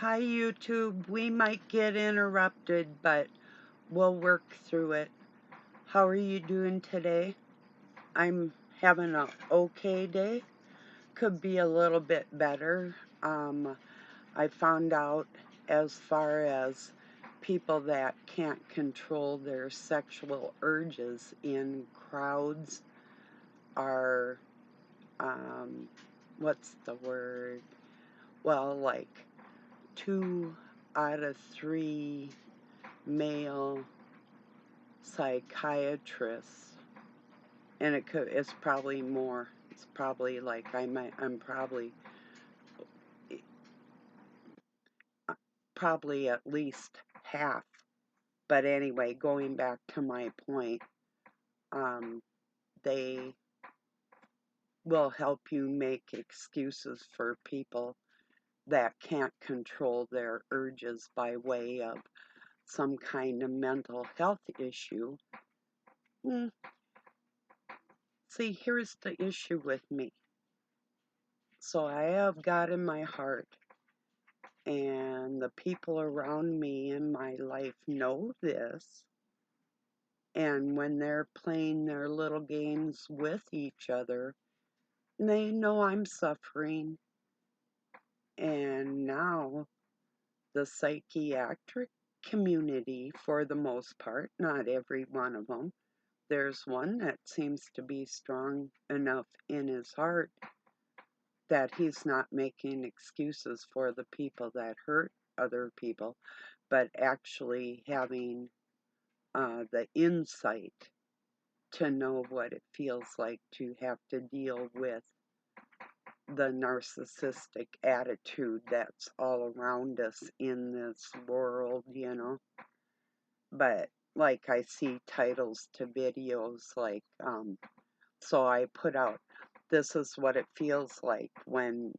Hi, YouTube. We might get interrupted, but we'll work through it. How are you doing today? I'm having an okay day. Could be a little bit better. I found out as far as people that can't control their sexual urges in crowds are, what's the word? Well, like 2 out of 3 male psychiatrists, and it's probably more. It's probably like I'm probably at least half. But anyway, going back to my point, um, they will help you make excuses for people that can't control their urges by way of some kind of mental health issue. See, here's the issue with me. So I have God in my heart, and the people around me in my life know this. And when they're playing their little games with each other, they know I'm suffering. And now the psychiatric community, for the most part, not every one of them, there's one that seems to be strong enough in his heart that he's not making excuses for the people that hurt other people, but actually having the insight to know what it feels like to have to deal with the narcissistic attitude that's all around us in this world. But like I see titles to videos like, so I put out, this is what it feels like when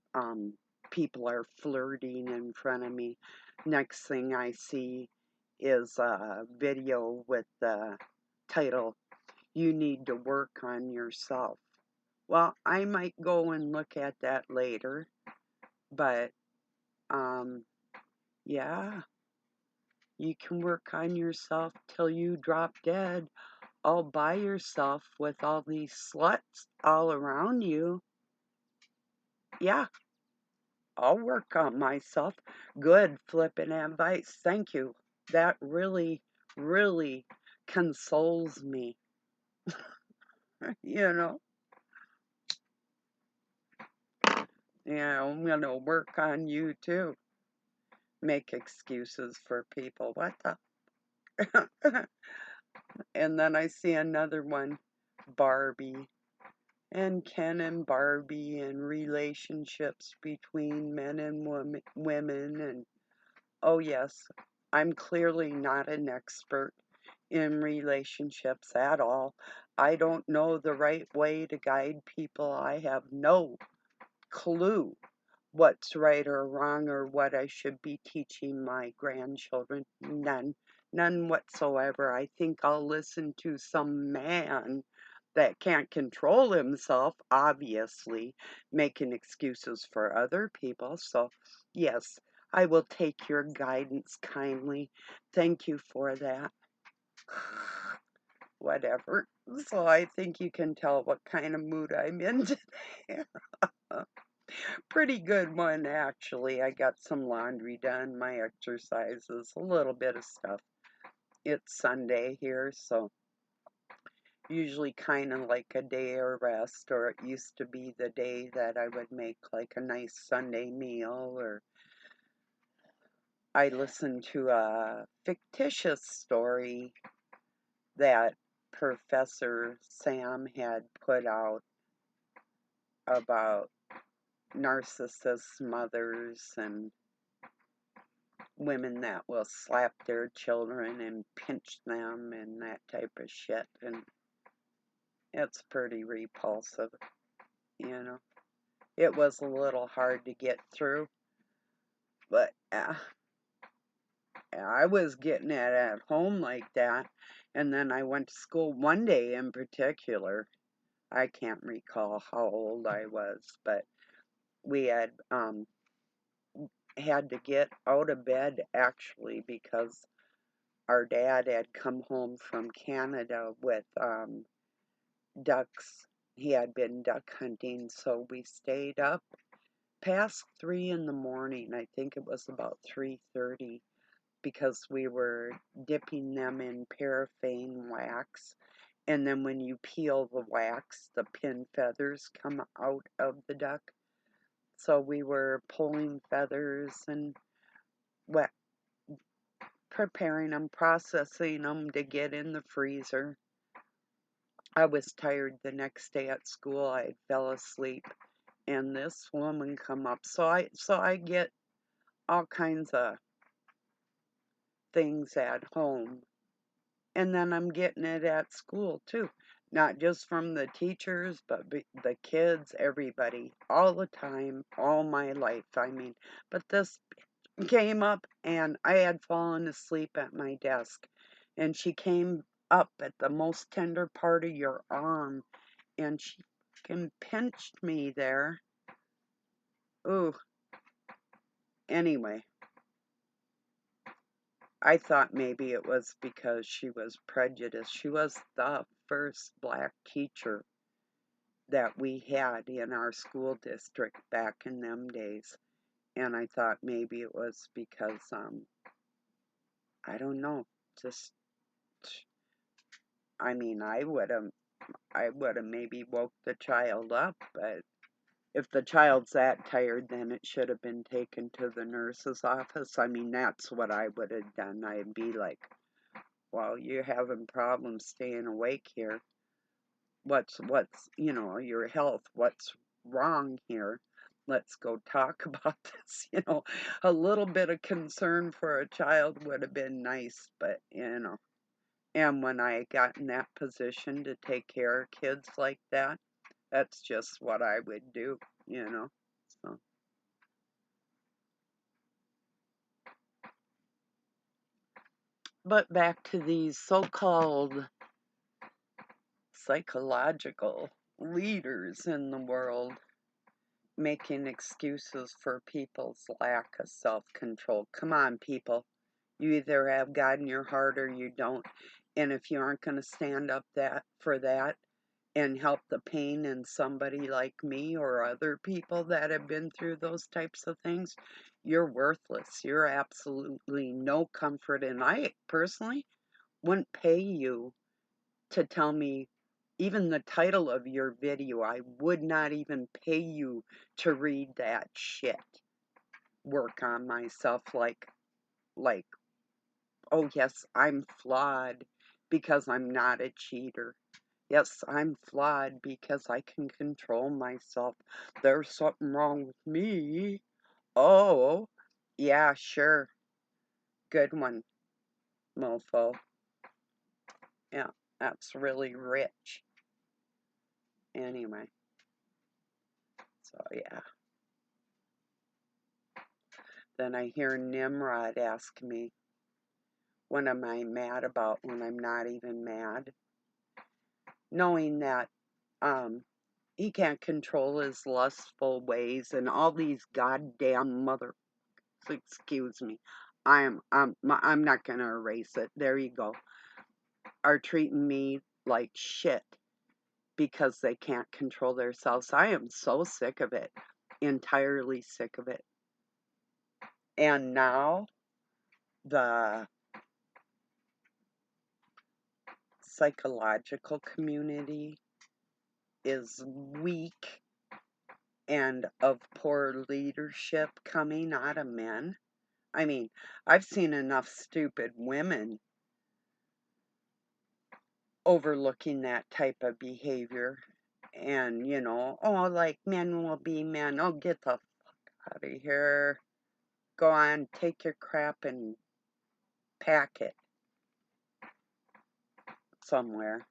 people are flirting in front of me. Next thing I see is a video with the title, You Need to Work on Yourself. Well, I might go and look at that later, but yeah, you can work on yourself till you drop dead all by yourself with all these sluts all around you. Yeah, I'll work on myself. Good flippin' advice. Thank you. That really, really consoles me. you know, yeah, I'm gonna work on you too. Make excuses for people. What the? And then I see another one, Barbie. And Ken and Barbie and relationships between men and women. And oh, yes, I'm clearly not an expert in relationships at all. I don't know the right way to guide people. I have no clue what's right or wrong or what I should be teaching my grandchildren. None whatsoever. I think I'll listen to some man that can't control himself, obviously, making excuses for other people. So, yes, I will take your guidance kindly. Thank you for that. Whatever. So, I think you can tell what kind of mood I'm in today. Pretty good one, actually. I got some laundry done, my exercises, a little bit of stuff. It's Sunday here, so usually kind of like a day of rest, or it used to be the day that I would make like a nice Sunday meal, or I listened to a fictitious story that Professor Sam had put out about narcissist mothers and women that will slap their children and pinch them and that type of shit. And it's pretty repulsive, you know. It was a little hard to get through, but I was getting it at home like that. And then I went to school one day in particular. I can't recall how old I was, but we had had to get out of bed actually because our dad had come home from Canada with ducks. He had been duck hunting, so we stayed up past 3 in the morning. I think it was about 3:30 because we were dipping them in paraffin wax. And then when you peel the wax, the pin feathers come out of the duck. So we were pulling feathers and wet, preparing them, processing them to get in the freezer. I was tired the next day at school. I fell asleep, and this woman come up. So I get all kinds of things at home, and then I'm getting it at school too. Not just from the teachers, but the kids, everybody, all the time, all my life. I mean, but this came up, and I had fallen asleep at my desk, and she came up at the most tender part of your arm, and she fucking pinched me there. Ooh, anyway, I thought maybe it was because she was prejudiced. She was the first black teacher that we had in our school district back in them days. And I thought maybe it was because, I don't know, just, I mean, I would have maybe woke the child up, but if the child's that tired, then it should have been taken to the nurse's office. I mean, that's what I would have done. I'd be like, well, you're having problems staying awake here. What's your health? What's wrong here? Let's go talk about this. A little bit of concern for a child would have been nice, but. And when I got in that position to take care of kids like that, that's just what I would do. So, but back to these so-called psychological leaders in the world making excuses for people's lack of self-control. Come on, people. You either have God in your heart or you don't. And if you aren't going to stand up for that and help the pain in somebody like me or other people that have been through those types of things, you're worthless. You're absolutely no comfort. And I personally wouldn't pay you to tell me even the title of your video. I would not even pay you to read that shit. Work on myself like, oh yes, I'm flawed because I'm not a cheater. Yes, I'm flawed because I can control myself. There's something wrong with me. Oh, yeah, sure. Good one, mofo. Yeah, that's really rich. Anyway, so yeah. Then I hear Nimrod ask me, what am I mad about when I'm not even mad? Knowing that he can't control his lustful ways and all these goddamn mother, excuse me, I'm not gonna erase it. There you go. Are treating me like shit because they can't control themselves. I am so sick of it. Entirely sick of it. And now the psychological community is weak and of poor leadership coming out of men. I mean, I've seen enough stupid women overlooking that type of behavior. And, oh, like men will be men. Oh, get the fuck out of here. Go on, take your crap and pack it somewhere.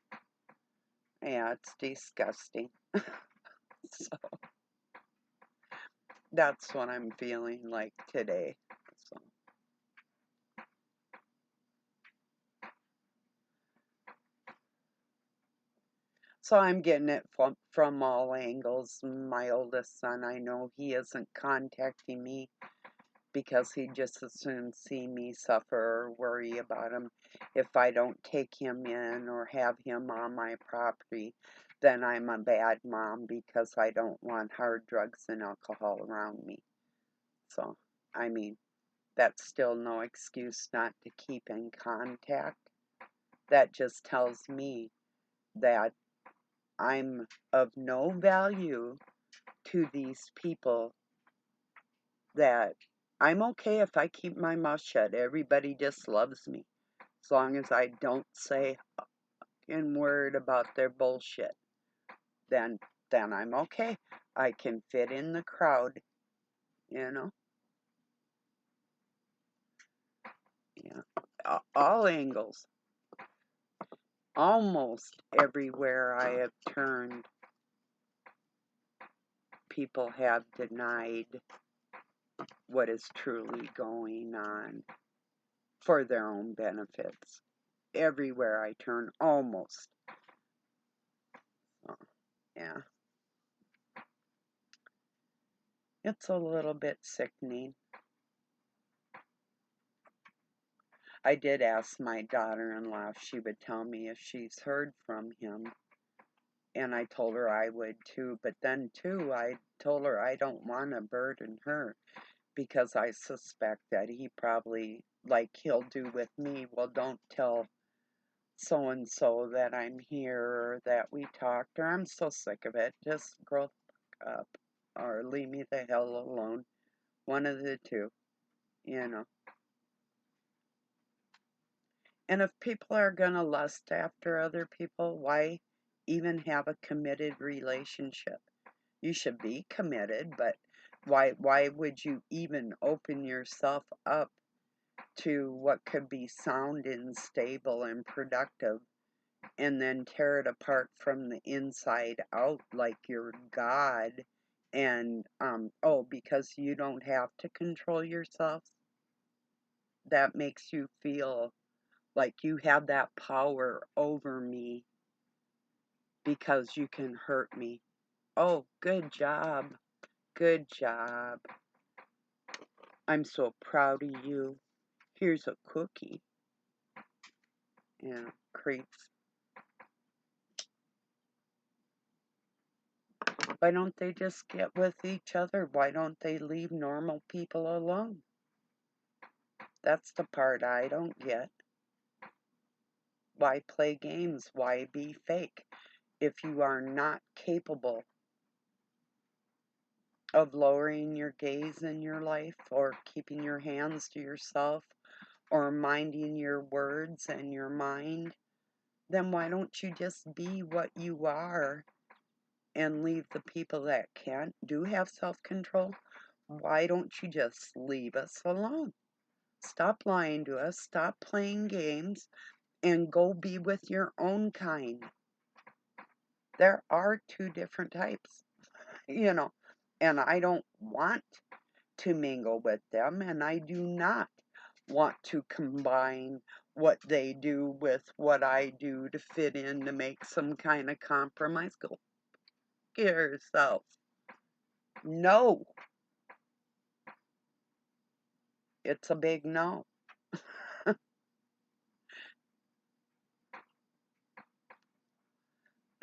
Yeah, it's disgusting. So that's what I'm feeling like today. So, so I'm getting it from all angles. My oldest son, I know he isn't contacting me because he'd just as soon see me suffer or worry about him. If I don't take him in or have him on my property, then I'm a bad mom because I don't want hard drugs and alcohol around me. So, I mean, that's still no excuse not to keep in contact. That just tells me that I'm of no value to these people, that I'm okay if I keep my mouth shut. Everybody just loves me as long as I don't say a word about their bullshit. Then I'm okay. I can fit in the crowd, you know? Yeah. All angles. Almost everywhere I have turned, people have denied what is truly going on for their own benefits. Everywhere I turn, almost. Oh, yeah. It's a little bit sickening. I did ask my daughter-in-law if she would tell me if she's heard from him, and I told her I would too, but then too I told her I don't want to burden her because I suspect that he probably, like he'll do with me, well, don't tell so and so that I'm here or that we talked, or I'm so sick of it, just grow the fuck up or leave me the hell alone. One of the two, you know. And if people are gonna lust after other people, why even have a committed relationship? You should be committed, but why would you even open yourself up to what could be sound and stable and productive and then tear it apart from the inside out like you're God? And oh, because you don't have to control yourself, that makes you feel like you have that power over me because you can hurt me. Oh, good job. Good job. I'm so proud of you. Here's a cookie. Yeah, creeps. Why don't they just get with each other? Why don't they leave normal people alone? That's the part I don't get. Why play games? Why be fake? If you are not capable of lowering your gaze in your life or keeping your hands to yourself or minding your words and your mind, then why don't you just be what you are and leave the people that can't, do have self-control? Why don't you just leave us alone? Stop lying to us, stop playing games, and go be with your own kind. There are two different types, you know, and I don't want to mingle with them, and I do not want to combine what they do with what I do to fit in to make some kind of compromise. Go get yourself. No, it's a big no.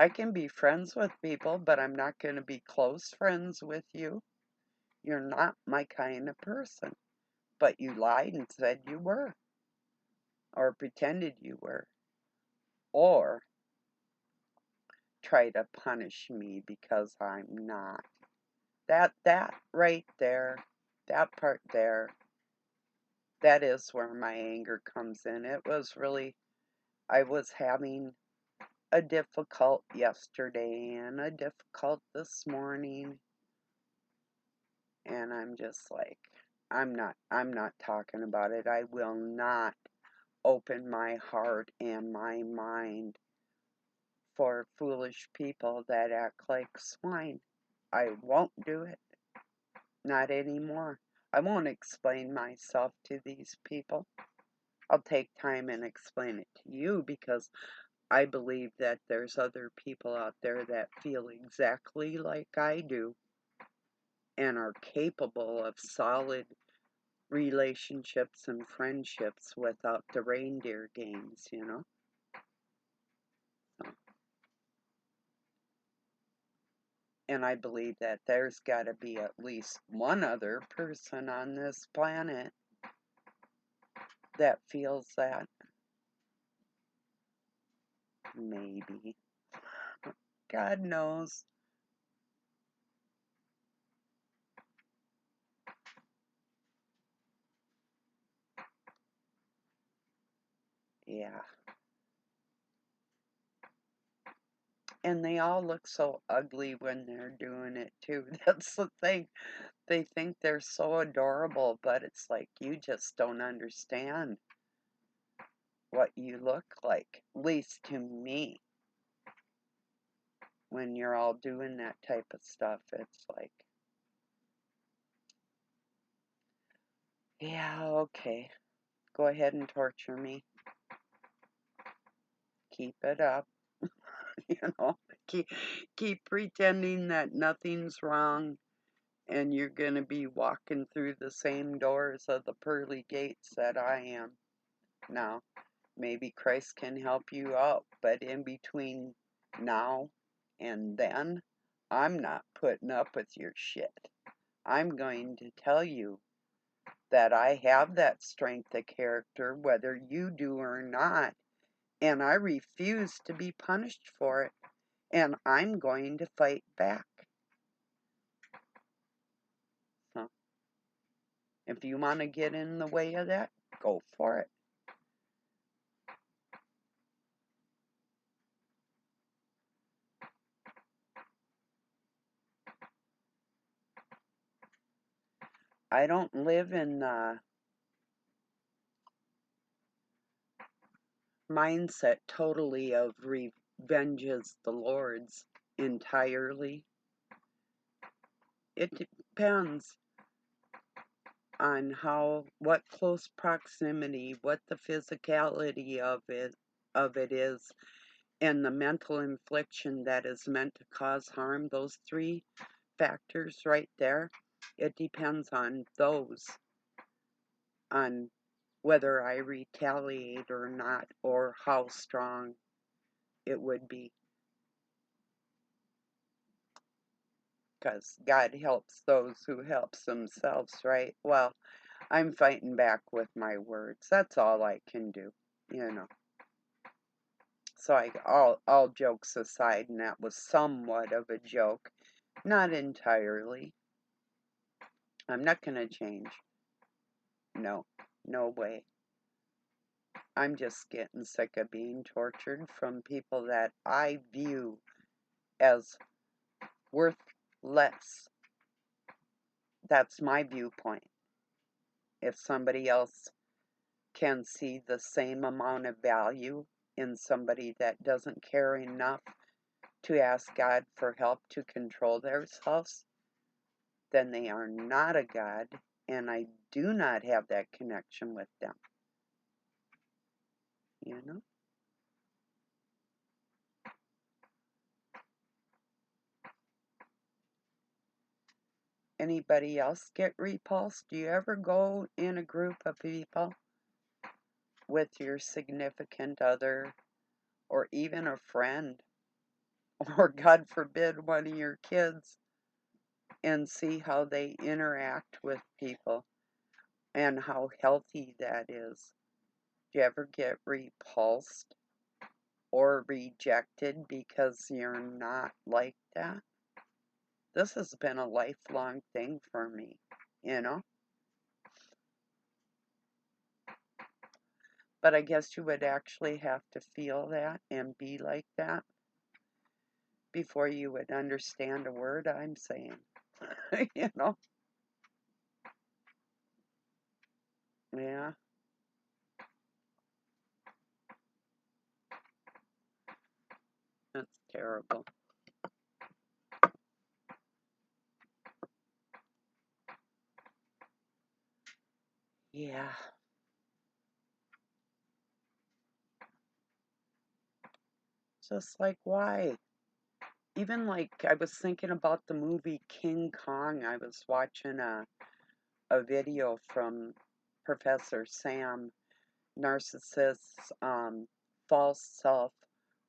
I can be friends with people, but I'm not going to be close friends with you. You're not my kind of person. But you lied and said you were, or pretended you were, or try to punish me because I'm not. That right there, that part there, that is where my anger comes in. It was really, I was having a difficult yesterday and a difficult this morning, and I'm just like, I'm not talking about it. I will not open my heart and my mind for foolish people that act like swine. I won't do it. Not anymore. I won't explain myself to these people. I'll take time and explain it to you because I believe that there's other people out there that feel exactly like I do and are capable of solid relationships and friendships without the reindeer games, you know? So, and I believe that there's got to be at least one other person on this planet that feels that. Maybe. God knows. Yeah. And they all look so ugly when they're doing it too. That's the thing. They think they're so adorable, but it's like you just don't understand what you look like. At least to me, when you're all doing that type of stuff, it's like, yeah, okay. Go ahead and torture me. Keep it up. You know, keep, keep pretending that nothing's wrong and you're going to be walking through the same doors of the pearly gates that I am. Now, maybe Christ can help you out, but in between now and then, I'm not putting up with your shit. I'm going to tell you that I have that strength of character, whether you do or not, and I refuse to be punished for it, and I'm going to fight back. So, if you want to get in the way of that, go for it. I don't live in the mindset totally of revenge is the Lord's entirely. It depends on what close proximity, what the physicality of it is, and the mental infliction that is meant to cause harm. Those three factors right there. It depends on those, on whether I retaliate or not, or how strong it would be. Because God helps those who helps themselves, right? Well, I'm fighting back with my words. That's all I can do, you know. So all jokes aside, and that was somewhat of a joke, not entirely. I'm not going to change. No, no way. I'm just getting sick of being tortured from people that I view as worth less. That's my viewpoint. If somebody else can see the same amount of value in somebody that doesn't care enough to ask God for help to control themselves, then they are not a God, and I do not have that connection with them. You know? Anybody else get repulsed? Do you ever go in a group of people with your significant other or even a friend or, God forbid, one of your kids and see how they interact with people and how healthy that is? Do you ever get repulsed or rejected because you're not like that? This has been a lifelong thing for me, you know? But I guess you would actually have to feel that and be like that before you would understand a word I'm saying. You know? Yeah, that's terrible. Yeah. Just like, why? Even like, I was thinking about the movie King Kong. I was watching a video from Professor Sam, narcissists, false self,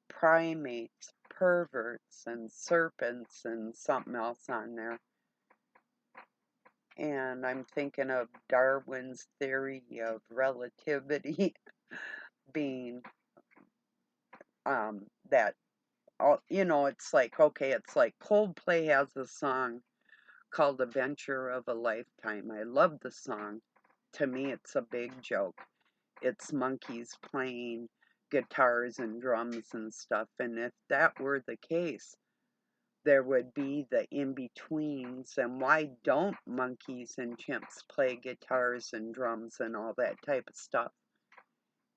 primates, perverts, and serpents, and something else on there. And I'm thinking of Darwin's theory of relativity being that, it's like, okay, it's like Coldplay has a song called Adventure of a Lifetime. I love the song. To me, it's a big joke. It's monkeys playing guitars and drums and stuff. And if that were the case, there would be the in-betweens. And why don't monkeys and chimps play guitars and drums and all that type of stuff?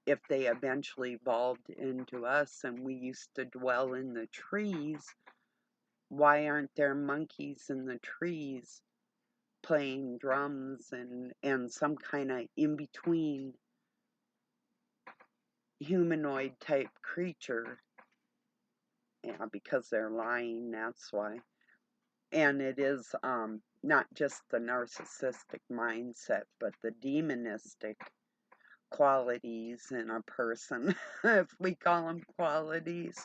If they eventually evolved into us and we used to dwell in the trees, why aren't there monkeys in the trees playing drums and some kind of in-between humanoid type creature? Yeah, because they're lying, that's why. And it is not just the narcissistic mindset, but the demonistic qualities in a person, if we call them qualities,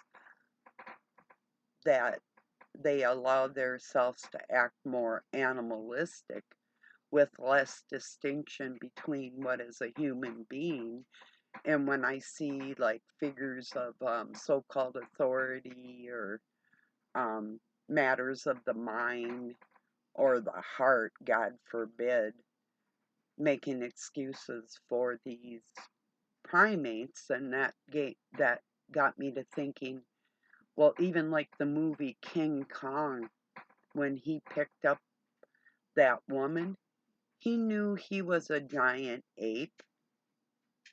that they allow themselves to act more animalistic with less distinction between what is a human being. And when I see like figures of so-called authority or matters of the mind or the heart, God forbid, making excuses for these primates, and that got me to thinking, well, even like the movie King Kong, when he picked up that woman, he knew he was a giant ape.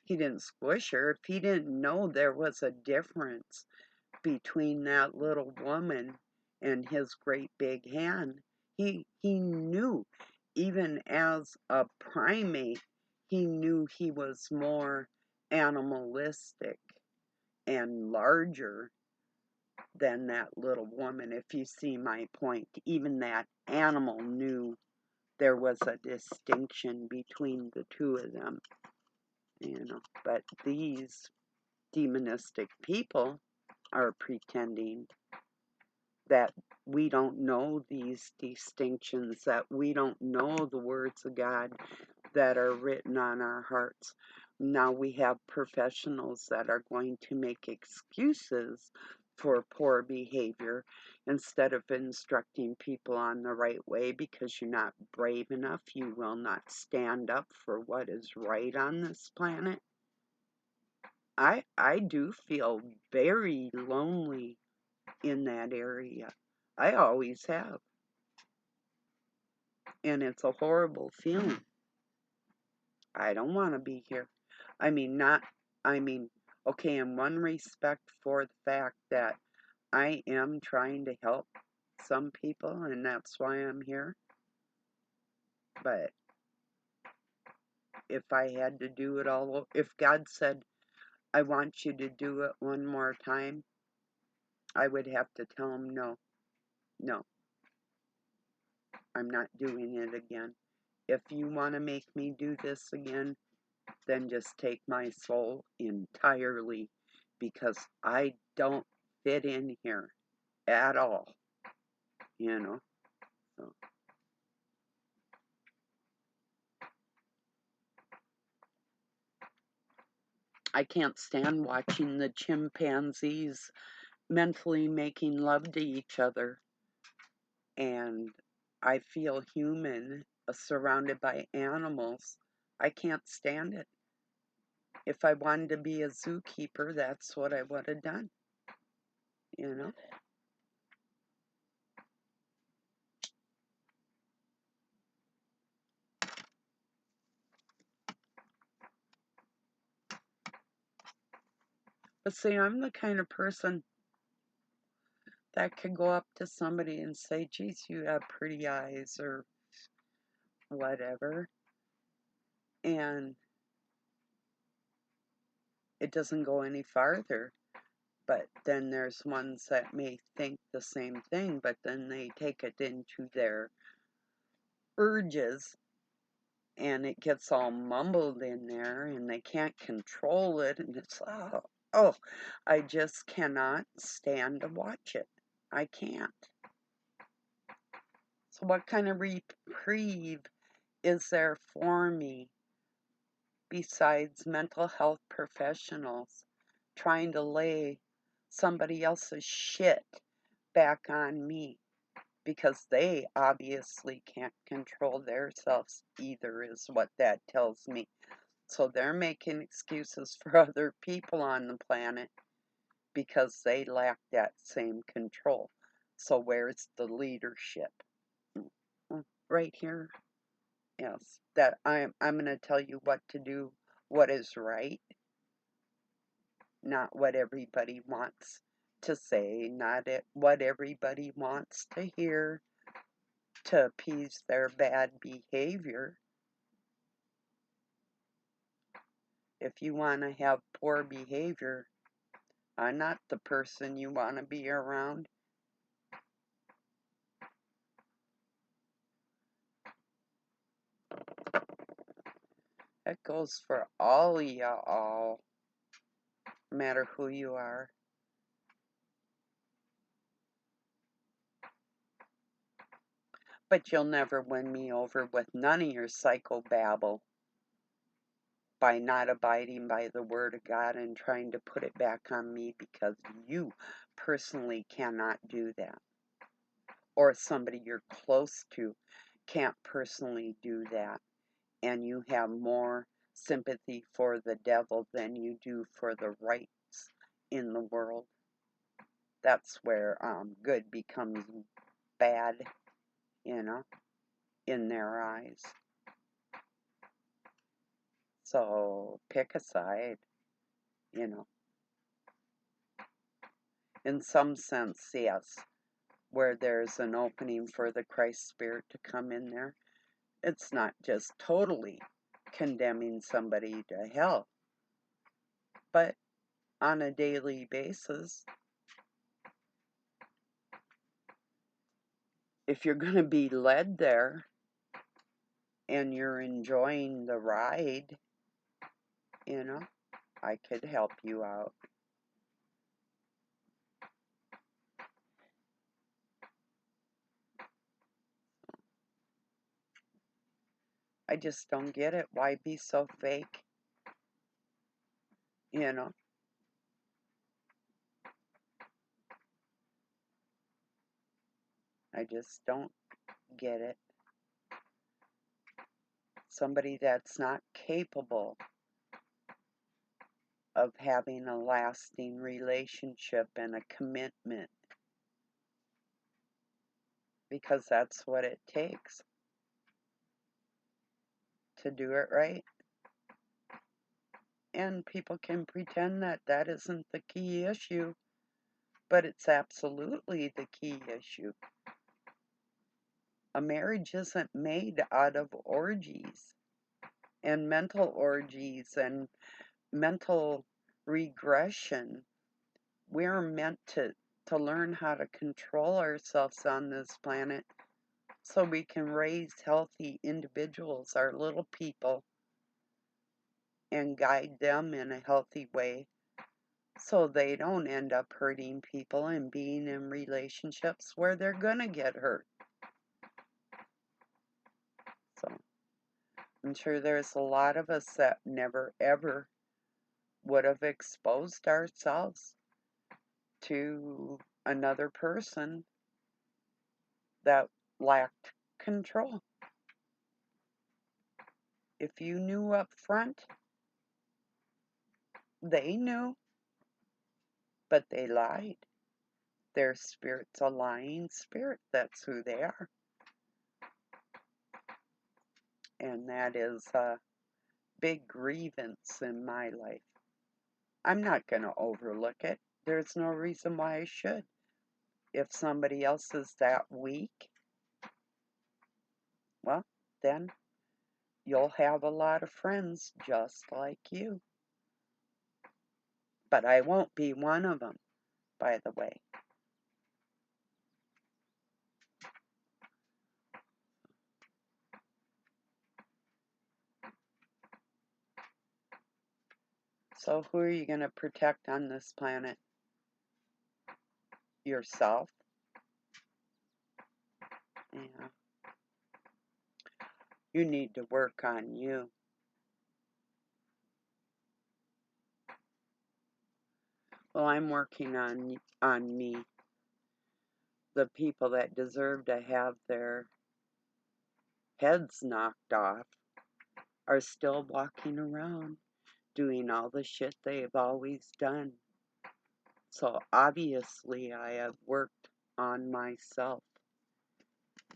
He didn't squish her. If he didn't know there was a difference between that little woman and his great big hand, he knew. Even as a primate, he knew he was more animalistic and larger than that little woman. If you see my point, even that animal knew there was a distinction between the two of them, But these demonistic people are pretending that we don't know these distinctions, that we don't know the words of God that are written on our hearts. Now we have professionals that are going to make excuses for poor behavior instead of instructing people on the right way. Because you're not brave enough, you will not stand up for what is right on this planet. I do feel very lonely in that area. I always have. And it's a horrible feeling. I don't want to be here. I mean, not, I mean, okay, in one respect, for the fact that I am trying to help some people, and that's why I'm here. But if I had to do it all, if God said, I want you to do it one more time, I would have to tell him, no, no, I'm not doing it again. If you want to make me do this again, then just take my soul entirely, because I don't fit in here at all, So I can't stand watching the chimpanzees mentally making love to each other, and I feel human, surrounded by animals. I can't stand it. If I wanted to be a zookeeper, that's what I would have done, you know? But see, I'm the kind of person that could go up to somebody and say, geez, you have pretty eyes or whatever. And it doesn't go any farther. But then there's ones that may think the same thing, but then they take it into their urges and it gets all mumbled in there, and they can't control it, and it's, oh, I just cannot stand to watch it. I can't. So what kind of reprieve is there for me besides mental health professionals trying to lay somebody else's shit back on me? Because they obviously can't control themselves either, is what that tells me. So they're making excuses for other people on the planet because they lack that same control. So where's the leadership? Right here. Yes, that I'm going to tell you what to do, what is right, not what everybody wants to say, not what everybody wants to hear to appease their bad behavior. If you want to have poor behavior, I'm not the person you want to be around. That goes for all y'all, no matter who you are. But you'll never win me over with none of your psychobabble by not abiding by the Word of God and trying to put it back on me, because you personally cannot do that. Or somebody you're close to can't personally do that. And you have more sympathy for the devil than you do for the rights in the world. That's where good becomes bad, in their eyes. So pick a side, In some sense, yes, where there's an opening for the Christ Spirit to come in there. It's not just totally condemning somebody to hell, but on a daily basis, if you're going to be led there and you're enjoying the ride, I could help you out. I just don't get it. Why be so fake? I just don't get it. Somebody that's not capable of having a lasting relationship and a commitment, because that's what it takes to do it right. And people can pretend that that isn't the key issue, but it's absolutely the key issue. A marriage isn't made out of orgies and mental orgies and mental regression. We're meant to learn how to control ourselves on this planet so we can raise healthy individuals, our little people, and guide them in a healthy way so they don't end up hurting people and being in relationships where they're going to get hurt. So I'm sure there's a lot of us that never ever would have exposed ourselves to another person that lacked control. If you knew up front, they knew, but they lied. Their spirit's a lying spirit. That's who they are. And that is a big grievance in my life. I'm not going to overlook it. There's no reason why I should. If somebody else is that weak, well, then you'll have a lot of friends just like you. But I won't be one of them, by the way. So who are you going to protect on this planet? Yourself? Yeah. You need to work on you. Well, I'm working on me. The people that deserve to have their heads knocked off are still walking around doing all the shit they've always done. So obviously I have worked on myself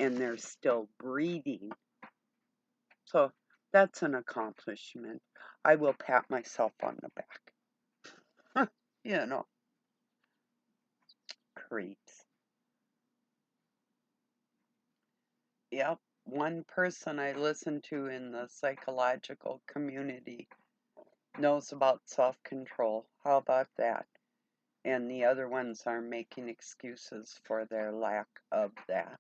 and they're still breathing. So that's an accomplishment. I will pat myself on the back. You know, creeps. Yep. One person I listen to in the psychological community knows about self-control. How about that? And the other ones are making excuses for their lack of that.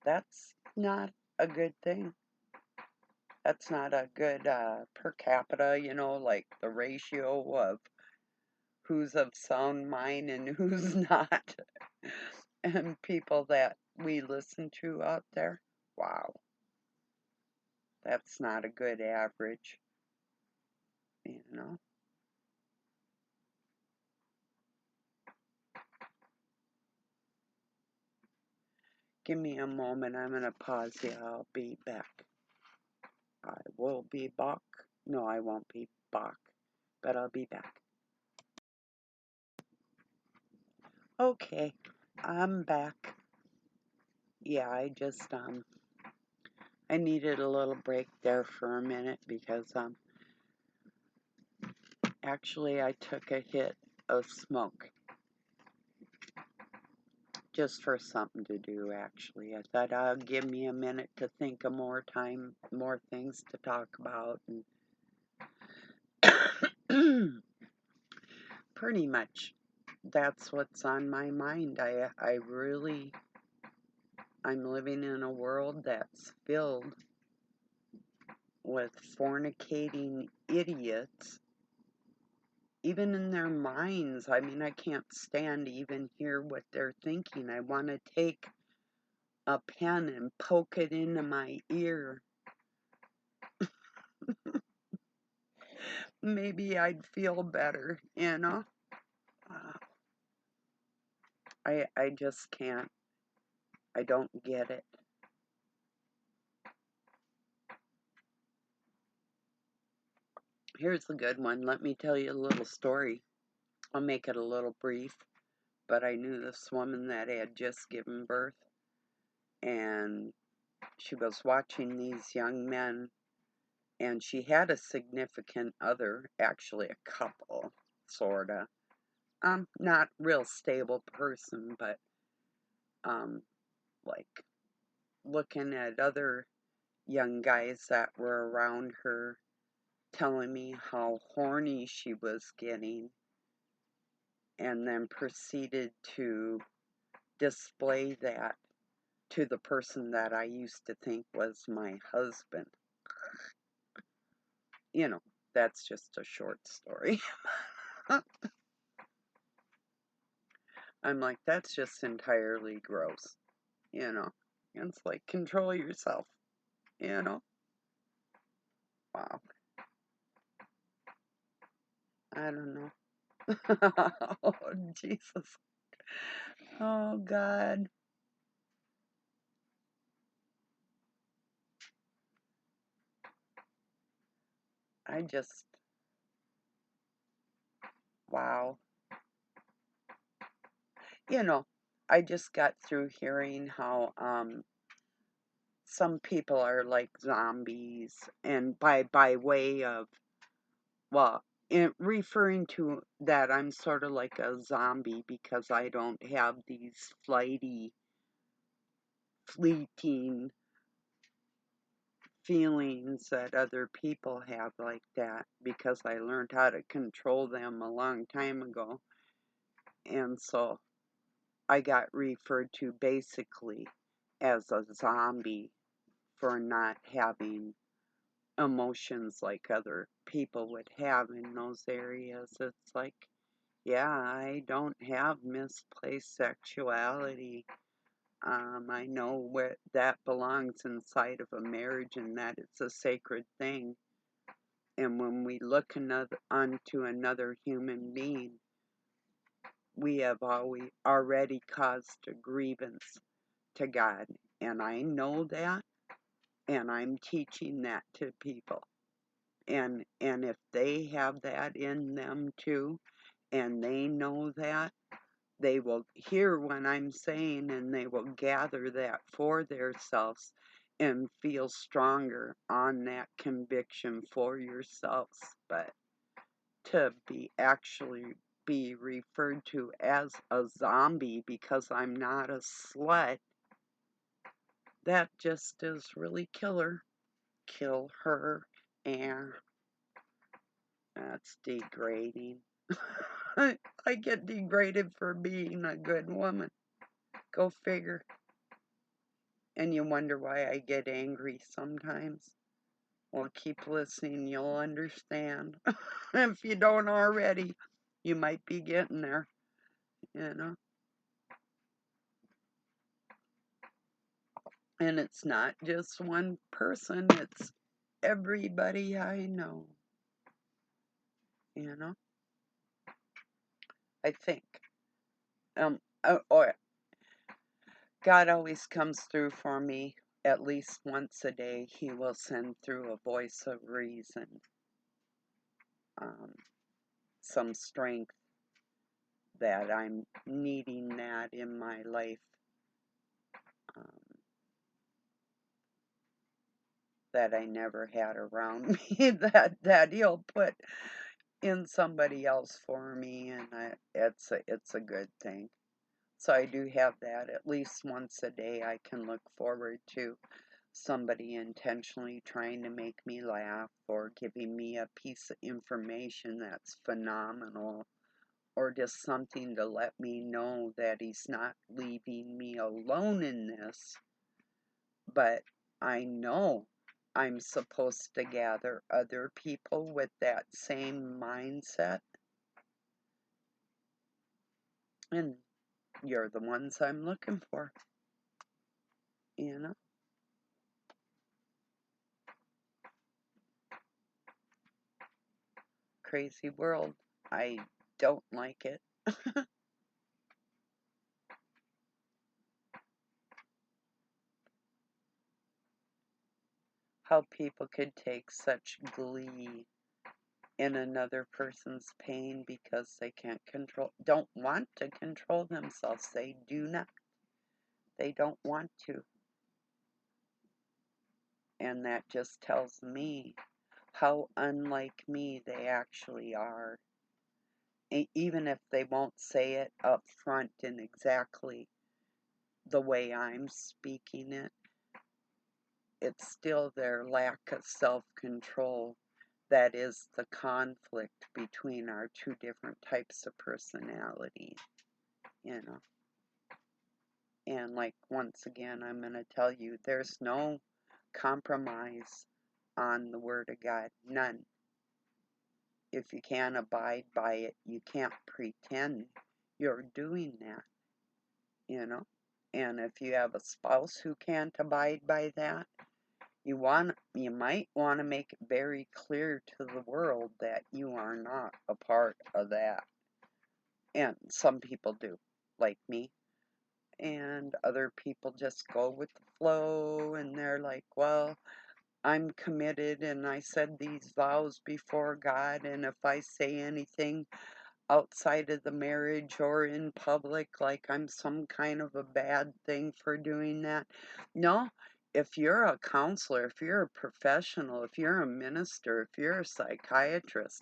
That's not a good thing. That's not a good per capita, like the ratio of who's of sound mind and who's not. And people that we listen to out there. Wow. That's not a good average, you know. Give me a moment. I'm going to pause you. I'll be back. I will be back. No, I won't be back, but I'll be back. Okay, I'm back. Yeah, I needed a little break there for a minute because actually I took a hit of smoke just for something to do. Actually, I thought I'll give me a minute to think of more things to talk about, and pretty much that's what's on my mind. I'm living in a world that's filled with fornicating idiots, even in their minds. I mean, I can't stand to even hear what they're thinking. I want to take a pen and poke it into my ear. Maybe I'd feel better, you know? I just can't. I don't get it. Here's a good one. Let me tell you a little story. I'll make it a little brief, but I knew this woman that had just given birth, and she was watching these young men, and she had a significant other, actually a couple, sorta. Not real stable person, but like looking at other young guys that were around her, telling me how horny she was getting, and then proceeded to display that to the person that I used to think was my husband. You know, that's just a short story. I'm like, that's just entirely gross, you know. And it's like, control yourself, you know. Wow. I don't know. Oh, Jesus. Oh, God. I just, wow. You know, I just got through hearing how some people are like zombies, and by way of, well, referring to that, I'm sort of like a zombie because I don't have these flighty, fleeting feelings that other people have like that, because I learned how to control them a long time ago. And so I got referred to basically as a zombie for not having emotions like other people would have in those areas. It's like, yeah, I don't have misplaced sexuality. I know where that belongs inside of a marriage and that it's a sacred thing. And when we look onto another human being, we have already caused a grievance to God. And I know that, and I'm teaching that to people. And if they have that in them too, and they know that, they will hear what I'm saying and they will gather that for themselves and feel stronger on that conviction for yourselves. But to be referred to as a zombie because I'm not a slut, that just is really killer. Kill her, and that's degrading. I get degraded for being a good woman. Go figure. And you wonder why I get angry sometimes. Well, keep listening, you'll understand. If you don't already, you might be getting there, you know? And it's not just one person, it's everybody I know, you know? I think. Or God always comes through for me at least once a day. He will send through a voice of reason, some strength that I'm needing that in my life. That I never had around me that he'll put in somebody else for me, and it's a good thing. So I do have that at least once a day. I can look forward to somebody intentionally trying to make me laugh or giving me a piece of information that's phenomenal, or just something to let me know that he's not leaving me alone in this. But I know I'm supposed to gather other people with that same mindset, and you're the ones I'm looking for, you know? Crazy world. I don't like it. How people could take such glee in another person's pain because they don't want to control themselves. They do not. They don't want to. And that just tells me how unlike me they actually are. Even if they won't say it up front in exactly the way I'm speaking it, it's still their lack of self-control that is the conflict between our two different types of personality, you know. And like, once again, I'm going to tell you, there's no compromise on the Word of God. None. If you can't abide by it, you can't pretend you're doing that, you know. And if you have a spouse who can't abide by that, you might want to make it very clear to the world that you are not a part of that. And some people do, like me. And other people just go with the flow and they're like, well, I'm committed and I said these vows before God, and if I say anything outside of the marriage or in public, like I'm some kind of a bad thing for doing that. No, if you're a counselor, if you're a professional, if you're a minister, if you're a psychiatrist,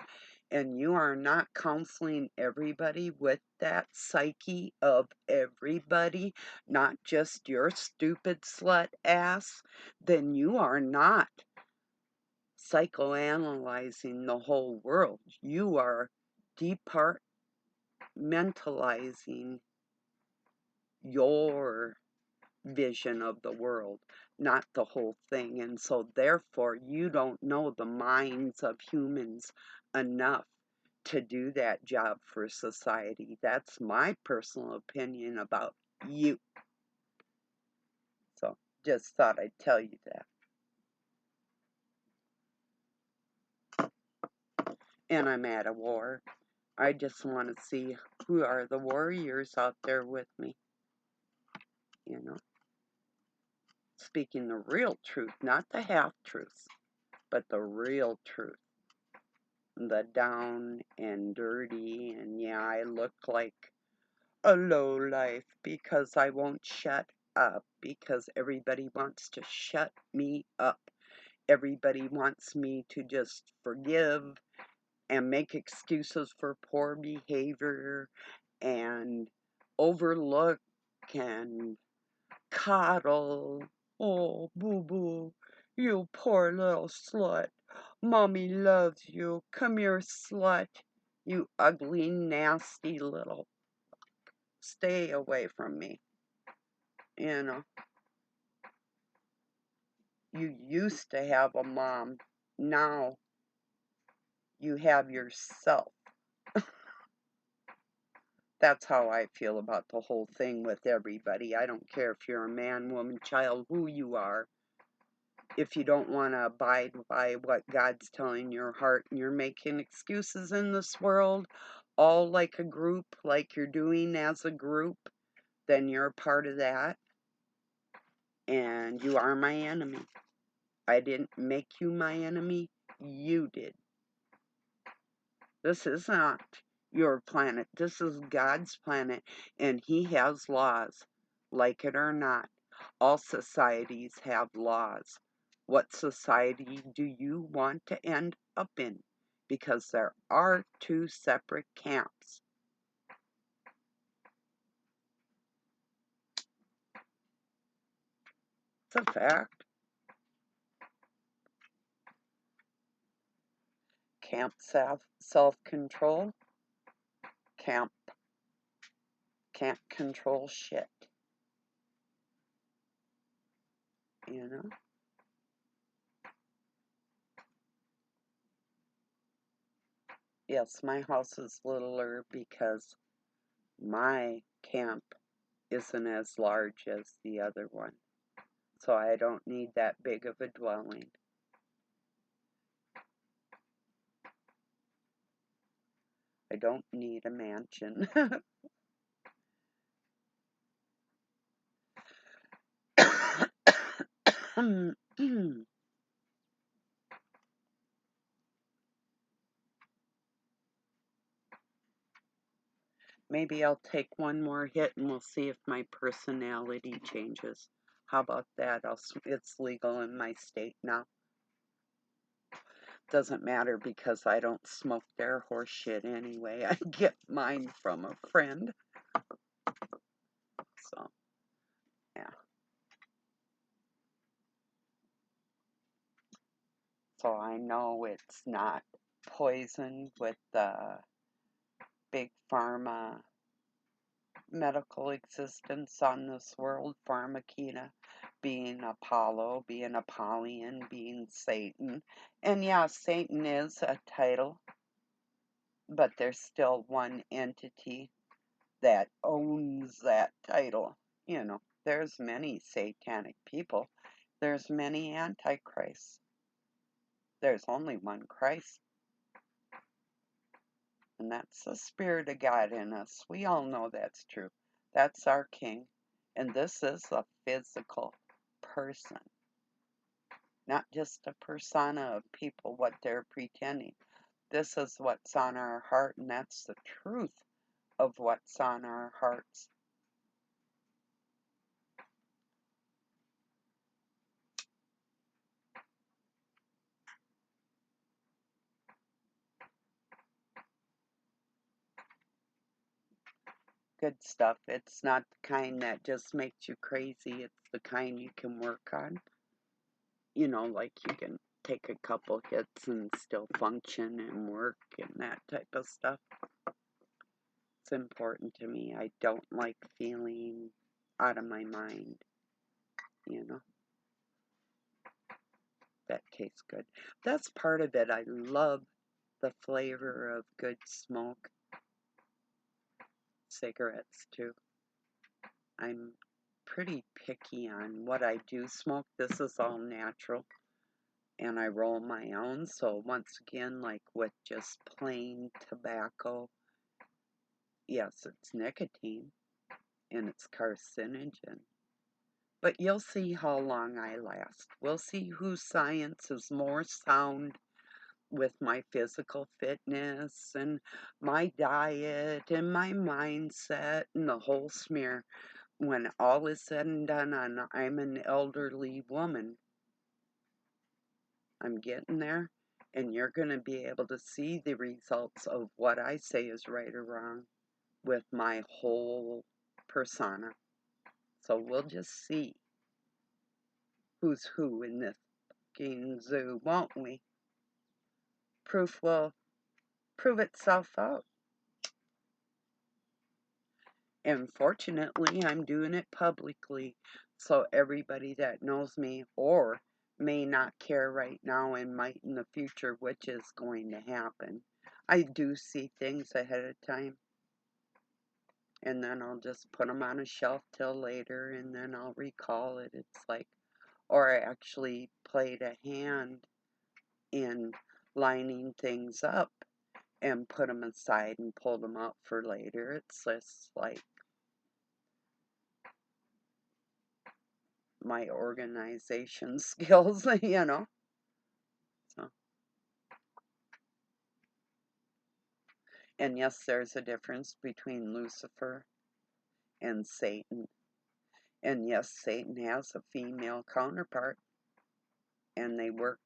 and you are not counseling everybody with that psyche of everybody, not just your stupid slut ass, then you are not psychoanalyzing the whole world. You are departmentalizing your vision of the world. not the whole thing. And so, therefore, you don't know the minds of humans enough to do that job for society. That's my personal opinion about you. So, just thought I'd tell you that. And I'm at a war. I just want to see who are the warriors out there with me, you know, speaking the real truth, not the half truths, but the real truth. The down and dirty, and yeah, I look like a low life because I won't shut up, because everybody wants to shut me up. Everybody wants me to just forgive and make excuses for poor behavior and overlook and coddle. Oh, boo boo, you poor little slut. Mommy loves you. Come here, slut. You ugly, nasty little. Stay away from me. You know, you used to have a mom. Now you have yourself. That's how I feel about the whole thing with everybody. I don't care if you're a man, woman, child, who you are. If you don't want to abide by what God's telling your heart and you're making excuses in this world, all like a group, like you're doing as a group, then you're a part of that and you are my enemy. I didn't make you my enemy, you did. This is not your planet. This is God's planet, and He has laws, like it or not. All societies have laws. What society do you want to end up in? Because there are two separate camps. It's a fact. Camp self-control. Camp can't control shit. You know? Yes, my house is littler because my camp isn't as large as the other one. So I don't need that big of a dwelling. I don't need a mansion. Maybe I'll take one more hit and we'll see if my personality changes. How about that? It's legal in my state now. Doesn't matter because I don't smoke their horse shit anyway. I get mine from a friend. So, yeah. So I know it's not poisoned with the big pharma medical existence on this world, Pharmakina, being Apollo, being Apollyon, being Satan. And yeah, Satan is a title, but there's still one entity that owns that title. You know, there's many satanic people. There's many antichrists. There's only one Christ. And that's the Spirit of God in us. We all know that's true. That's our King. And this is a physical person, not just a persona of people, what they're pretending. This is what's on our heart, and that's the truth of what's on our hearts. Good stuff. It's not the kind that just makes you crazy. It's the kind you can work on. You know, like you can take a couple hits and still function and work and that type of stuff. It's important to me. I don't like feeling out of my mind, you know. that tastes good. That's part of it. I love the flavor of good smoke. Cigarettes, too. I'm pretty picky on what I do smoke. This is all natural, and I roll my own. So, once again, like with just plain tobacco, yes, it's nicotine and it's carcinogen. But you'll see how long I last. We'll see whose science is more sound with my physical fitness and my diet and my mindset and the whole smear. When all is said and done, and I'm an elderly woman, I'm getting there, and you're going to be able to see the results of what I say is right or wrong with my whole persona. So we'll just see who's who in this fucking zoo, won't we? Proof will prove itself out. And fortunately, I'm doing it publicly, so everybody that knows me or may not care right now and might in the future, which is going to happen. I do see things ahead of time, and then I'll just put them on a shelf till later, and then I'll recall it. It's like, or I actually played a hand in lining things up and put them aside and pull them out for later. It's just like my organization skills, you know. So, and yes, there's a difference between Lucifer and Satan. And yes, Satan has a female counterpart, and they work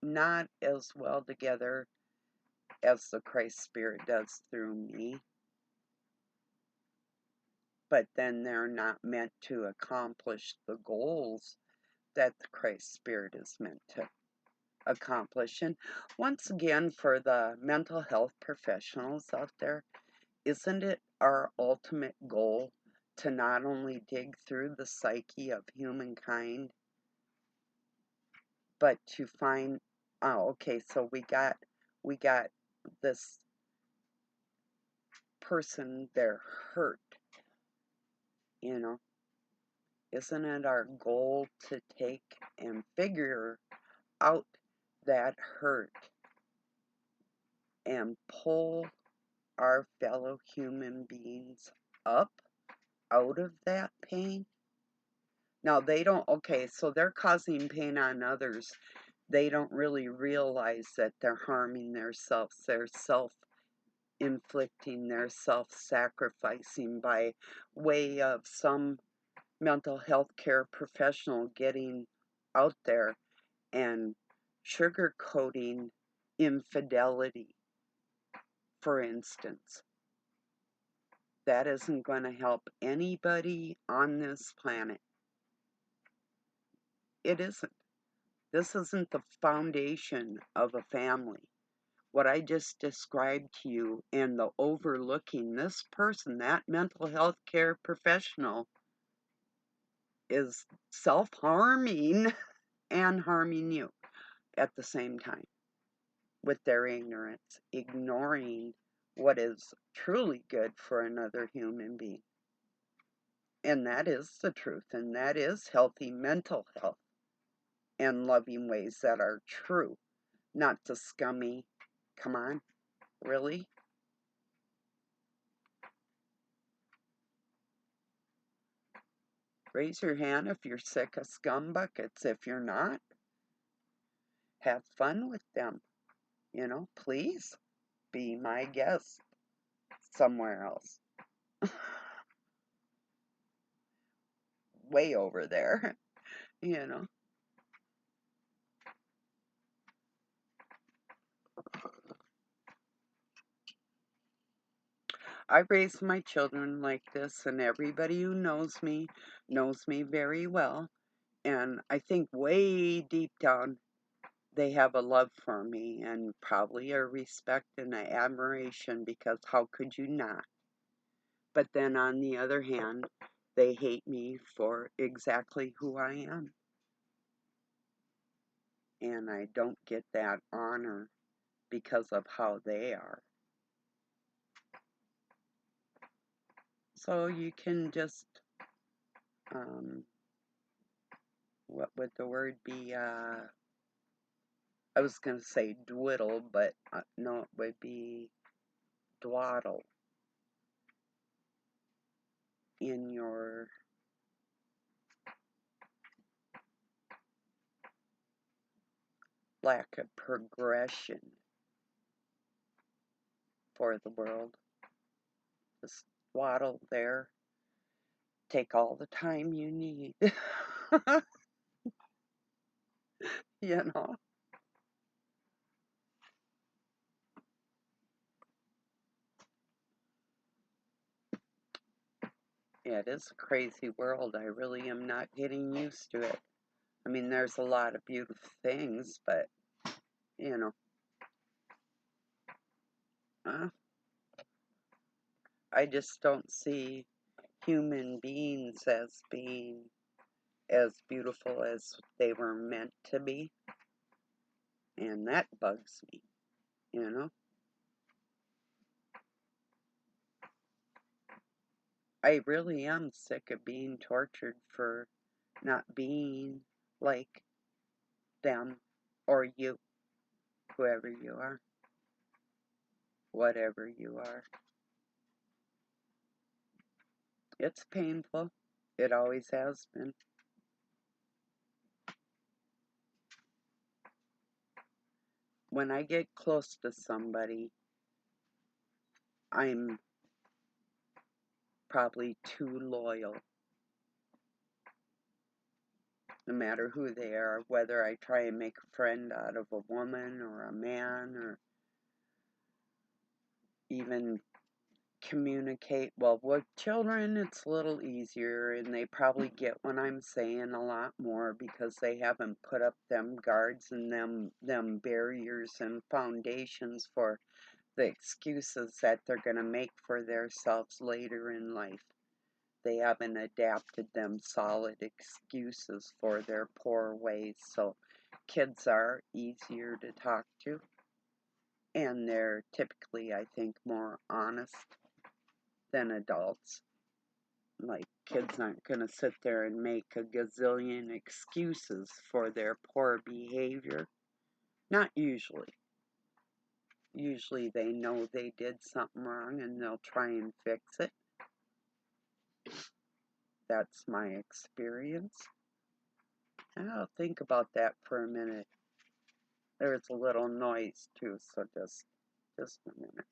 not as well together as the Christ Spirit does through me, but then they're not meant to accomplish the goals that the Christ Spirit is meant to accomplish. And once again, for the mental health professionals out there, isn't it our ultimate goal to not only dig through the psyche of humankind, but to find, oh, okay, so we got this person, they're hurt, you know. Isn't it our goal to take and figure out that hurt and pull our fellow human beings up out of that pain? Now, they don't, okay, so they're causing pain on others. They don't really realize that they're harming themselves. They're self-inflicting, they're self-sacrificing by way of some mental health care professional getting out there and sugarcoating infidelity, for instance. That isn't going to help anybody on this planet. It isn't. This isn't the foundation of a family. What I just described to you and the overlooking this person, that mental health care professional, is self-harming and harming you at the same time with their ignorance, ignoring what is truly good for another human being. And that is the truth, and that is healthy mental health and loving ways that are true, not the scummy, come on, really? Raise your hand if you're sick of scum buckets. If you're not, have fun with them. You know, please be my guest somewhere else. Way over there, you know. I raised my children like this, and everybody who knows me very well. And I think way deep down, they have a love for me and probably a respect and an admiration because how could you not? But then on the other hand, they hate me for exactly who I am. and I don't get that honor because of how they are. So you can just, what would the word be? I was going to say dwiddle, but no, it would be dwaddle in your lack of progression for the world. Just dwaddle there. Take all the time you need. You know? Yeah, it is a crazy world. I really am not getting used to it. I mean, there's a lot of beautiful things, but, you know, uh, I just don't see human beings as being as beautiful as they were meant to be. And that bugs me, you know? I really am sick of being tortured for not being like them or you, whoever you are, whatever you are. It's painful. It always has been. When I get close to somebody, I'm probably too loyal, no matter who they are, whether I try and make a friend out of a woman or a man or even communicate. Well, with children, it's a little easier, and they probably get what I'm saying a lot more because they haven't put up them guards and them barriers and foundations for the excuses that they're going to make for themselves later in life. They haven't adapted them solid excuses for their poor ways. So kids are easier to talk to, and they're typically, I think, more honest than adults. Like, kids aren't going to sit there and make a gazillion excuses for their poor behavior. Not usually. Usually they know they did something wrong and they'll try and fix it. That's my experience. I'll think about that for a minute. There's a little noise too, so just a minute.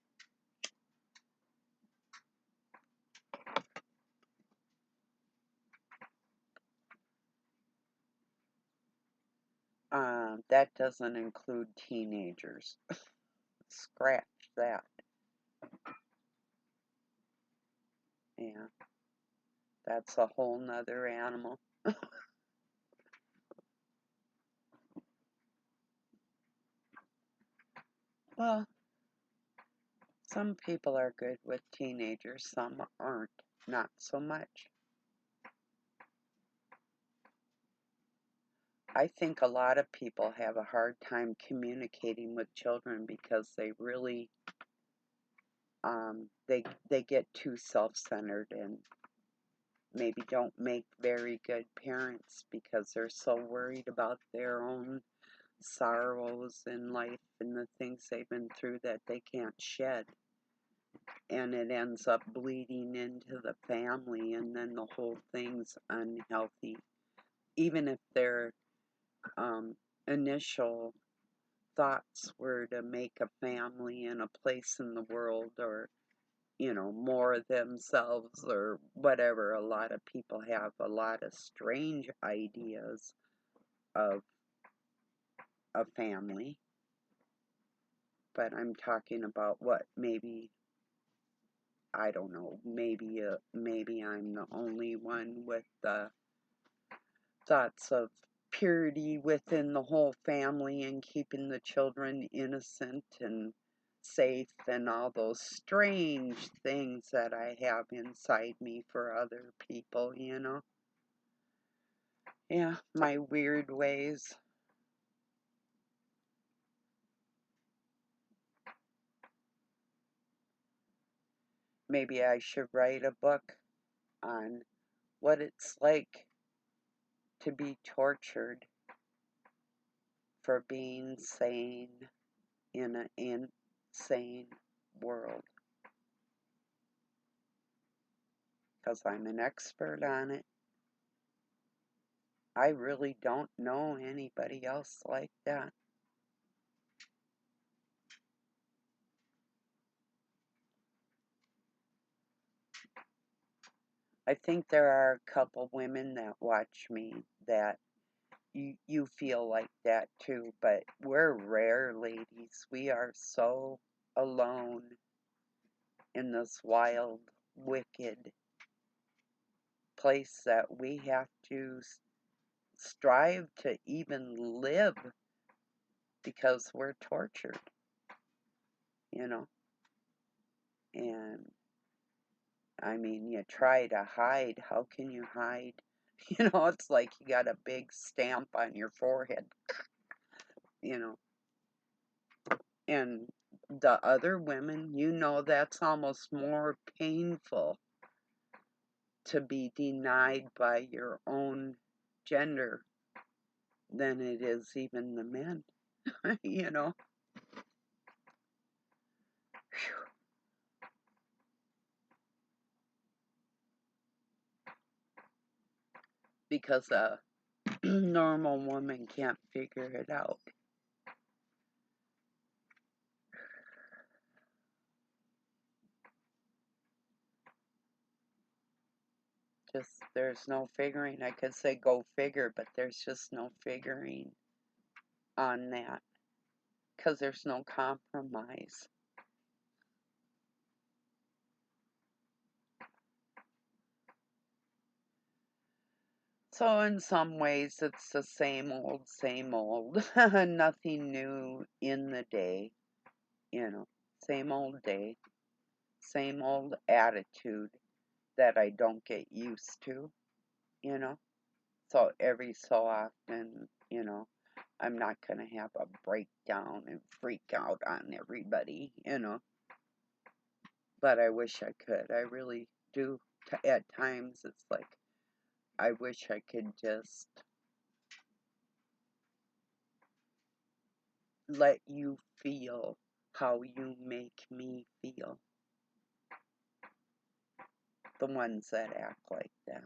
That doesn't include teenagers. Scratch that. Yeah, that's a whole nother animal. Well, some people are good with teenagers, some aren't. Not so much. I think a lot of people have a hard time communicating with children because they really they get too self-centered and maybe don't make very good parents because they're so worried about their own sorrows in life and the things they've been through that they can't shed. And it ends up bleeding into the family, and then the whole thing's unhealthy. Even if their initial thoughts were to make a family and a place in the world, or more themselves or whatever. A lot of people have a lot of strange ideas of a family, but I'm talking about what maybe, I don't know, maybe I'm the only one with the thoughts of purity within the whole family and keeping the children innocent and safe and all those strange things that I have inside me for other people. Yeah, my weird ways. Maybe I should write a book on what it's like to be tortured for being sane in an insane world. Because I'm an expert on it. I really don't know anybody else like that. I think there are a couple women that watch me that you feel like that too, but we're rare, ladies. We are so alone in this wild, wicked place that we have to strive to even live because we're tortured, you know. And I mean, you try to hide. How can you hide? You know, it's like you got a big stamp on your forehead, you know. And the other women, you know, that's almost more painful to be denied by your own gender than it is even the men, you know. Whew. Because a normal woman can't figure it out. Just there's no figuring. I could say go figure, but there's just no figuring on that because there's no compromise. So in some ways it's the same old, nothing new in the day, you know, same old day, same old attitude that I don't get used to, you know. So every so often, you know, I'm not going to have a breakdown and freak out on everybody, you know. But I wish I could. I really do. At times, it's like, I wish I could just let you feel how you make me feel. The ones that act like that.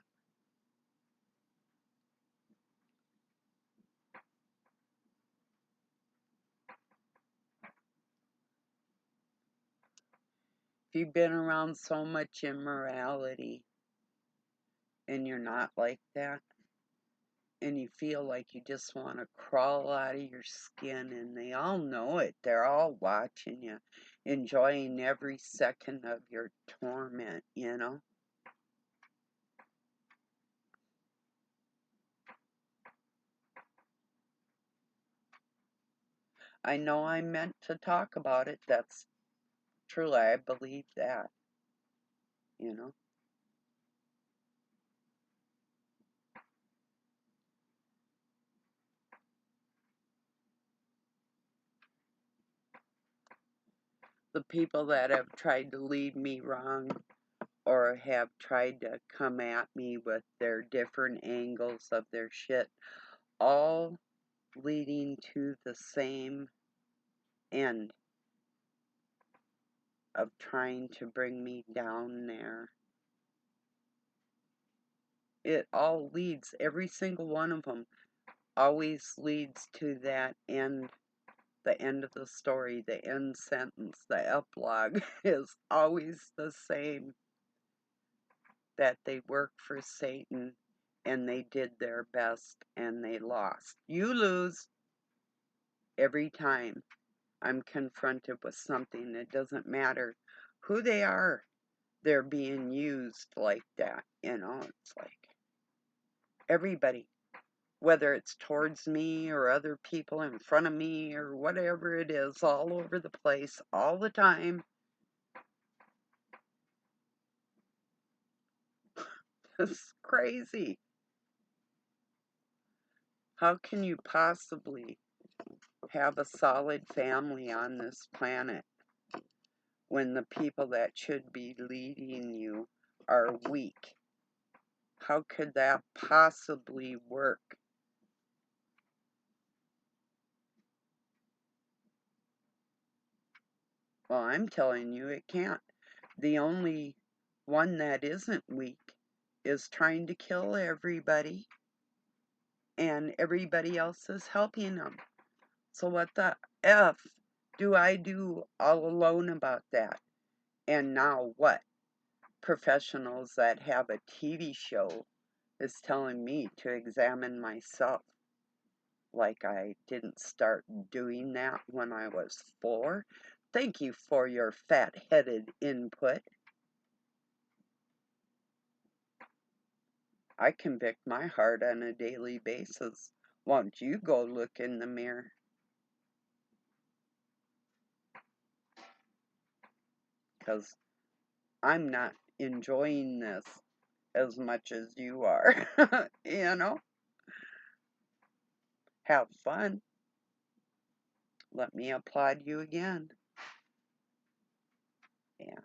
If you've been around so much immorality and you're not like that, and you feel like you just want to crawl out of your skin, and they all know it, they're all watching you, enjoying every second of your torment, you know. I know I meant to talk about it. That's truly, I believe that, you know. The people that have tried to lead me wrong or have tried to come at me with their different angles of their shit, all leading to the same end of trying to bring me down there. It all leads, every single one of them always leads to that end, the end of the story, the end sentence, the epilogue is always the same, that they worked for Satan and they did their best and they lost. You lose every time I'm confronted with something. It doesn't matter who they are, they're being used like that, you know. It's like everybody, whether it's towards me or other people in front of me or whatever it is, all over the place, all the time. It's crazy. How can you possibly have a solid family on this planet when the people that should be leading you are weak? How could that possibly work? Well, I'm telling you it can't. The only one that isn't weak is trying to kill everybody, and everybody else is helping them. So what the F do I do all alone about that? And now what? Professionals that have a TV show is telling me to examine myself. Like I didn't start doing that when I was 4. Thank you for your fat-headed input. I convict my heart on a daily basis. Won't you go look in the mirror? Because I'm not enjoying this as much as you are. You know? Have fun. Let me applaud you again. Yeah.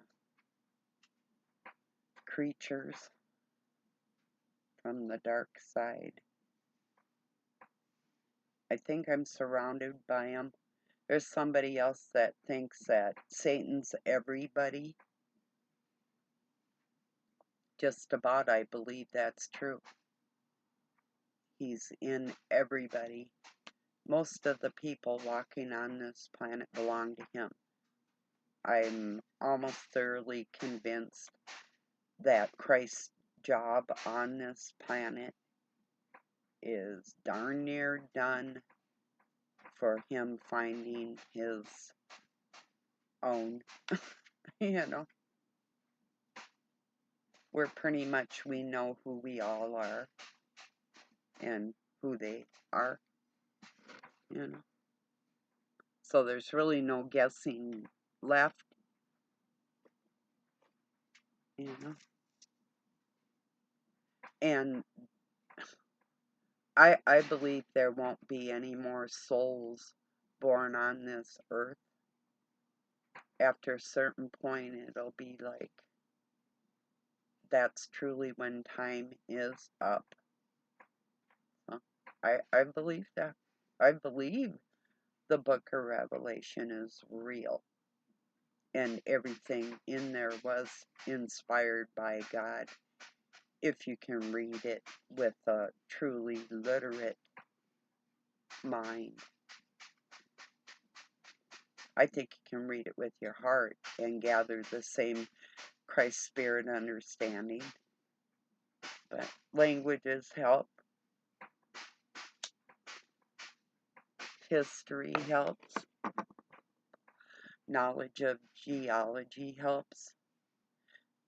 Creatures from the dark side. I think I'm surrounded by them. There's somebody else that thinks that Satan's everybody. Just about, I believe that's true. He's in everybody. Most of the people walking on this planet belong to him. I'm almost thoroughly convinced that Christ's job on this planet is darn near done for him finding his own. You know, we're pretty much, we know who we all are and who they are, you know. So there's really no guessing left, you know. And I believe there won't be any more souls born on this earth. After a certain point, it'll be like, that's truly when time is up. So I believe that. I believe the book of Revelation is real. And everything in there was inspired by God, if you can read it with a truly literate mind. I think you can read it with your heart and gather the same Christ spirit understanding. But languages help. History helps. Knowledge of geology helps.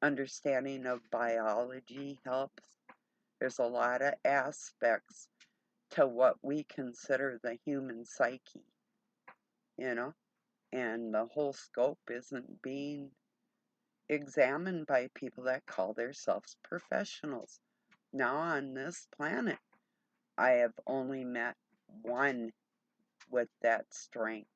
Understanding of biology helps. There's a lot of aspects to what we consider the human psyche, you know, and the whole scope isn't being examined by people that call themselves professionals. Now on this planet, I have only met one with that strength,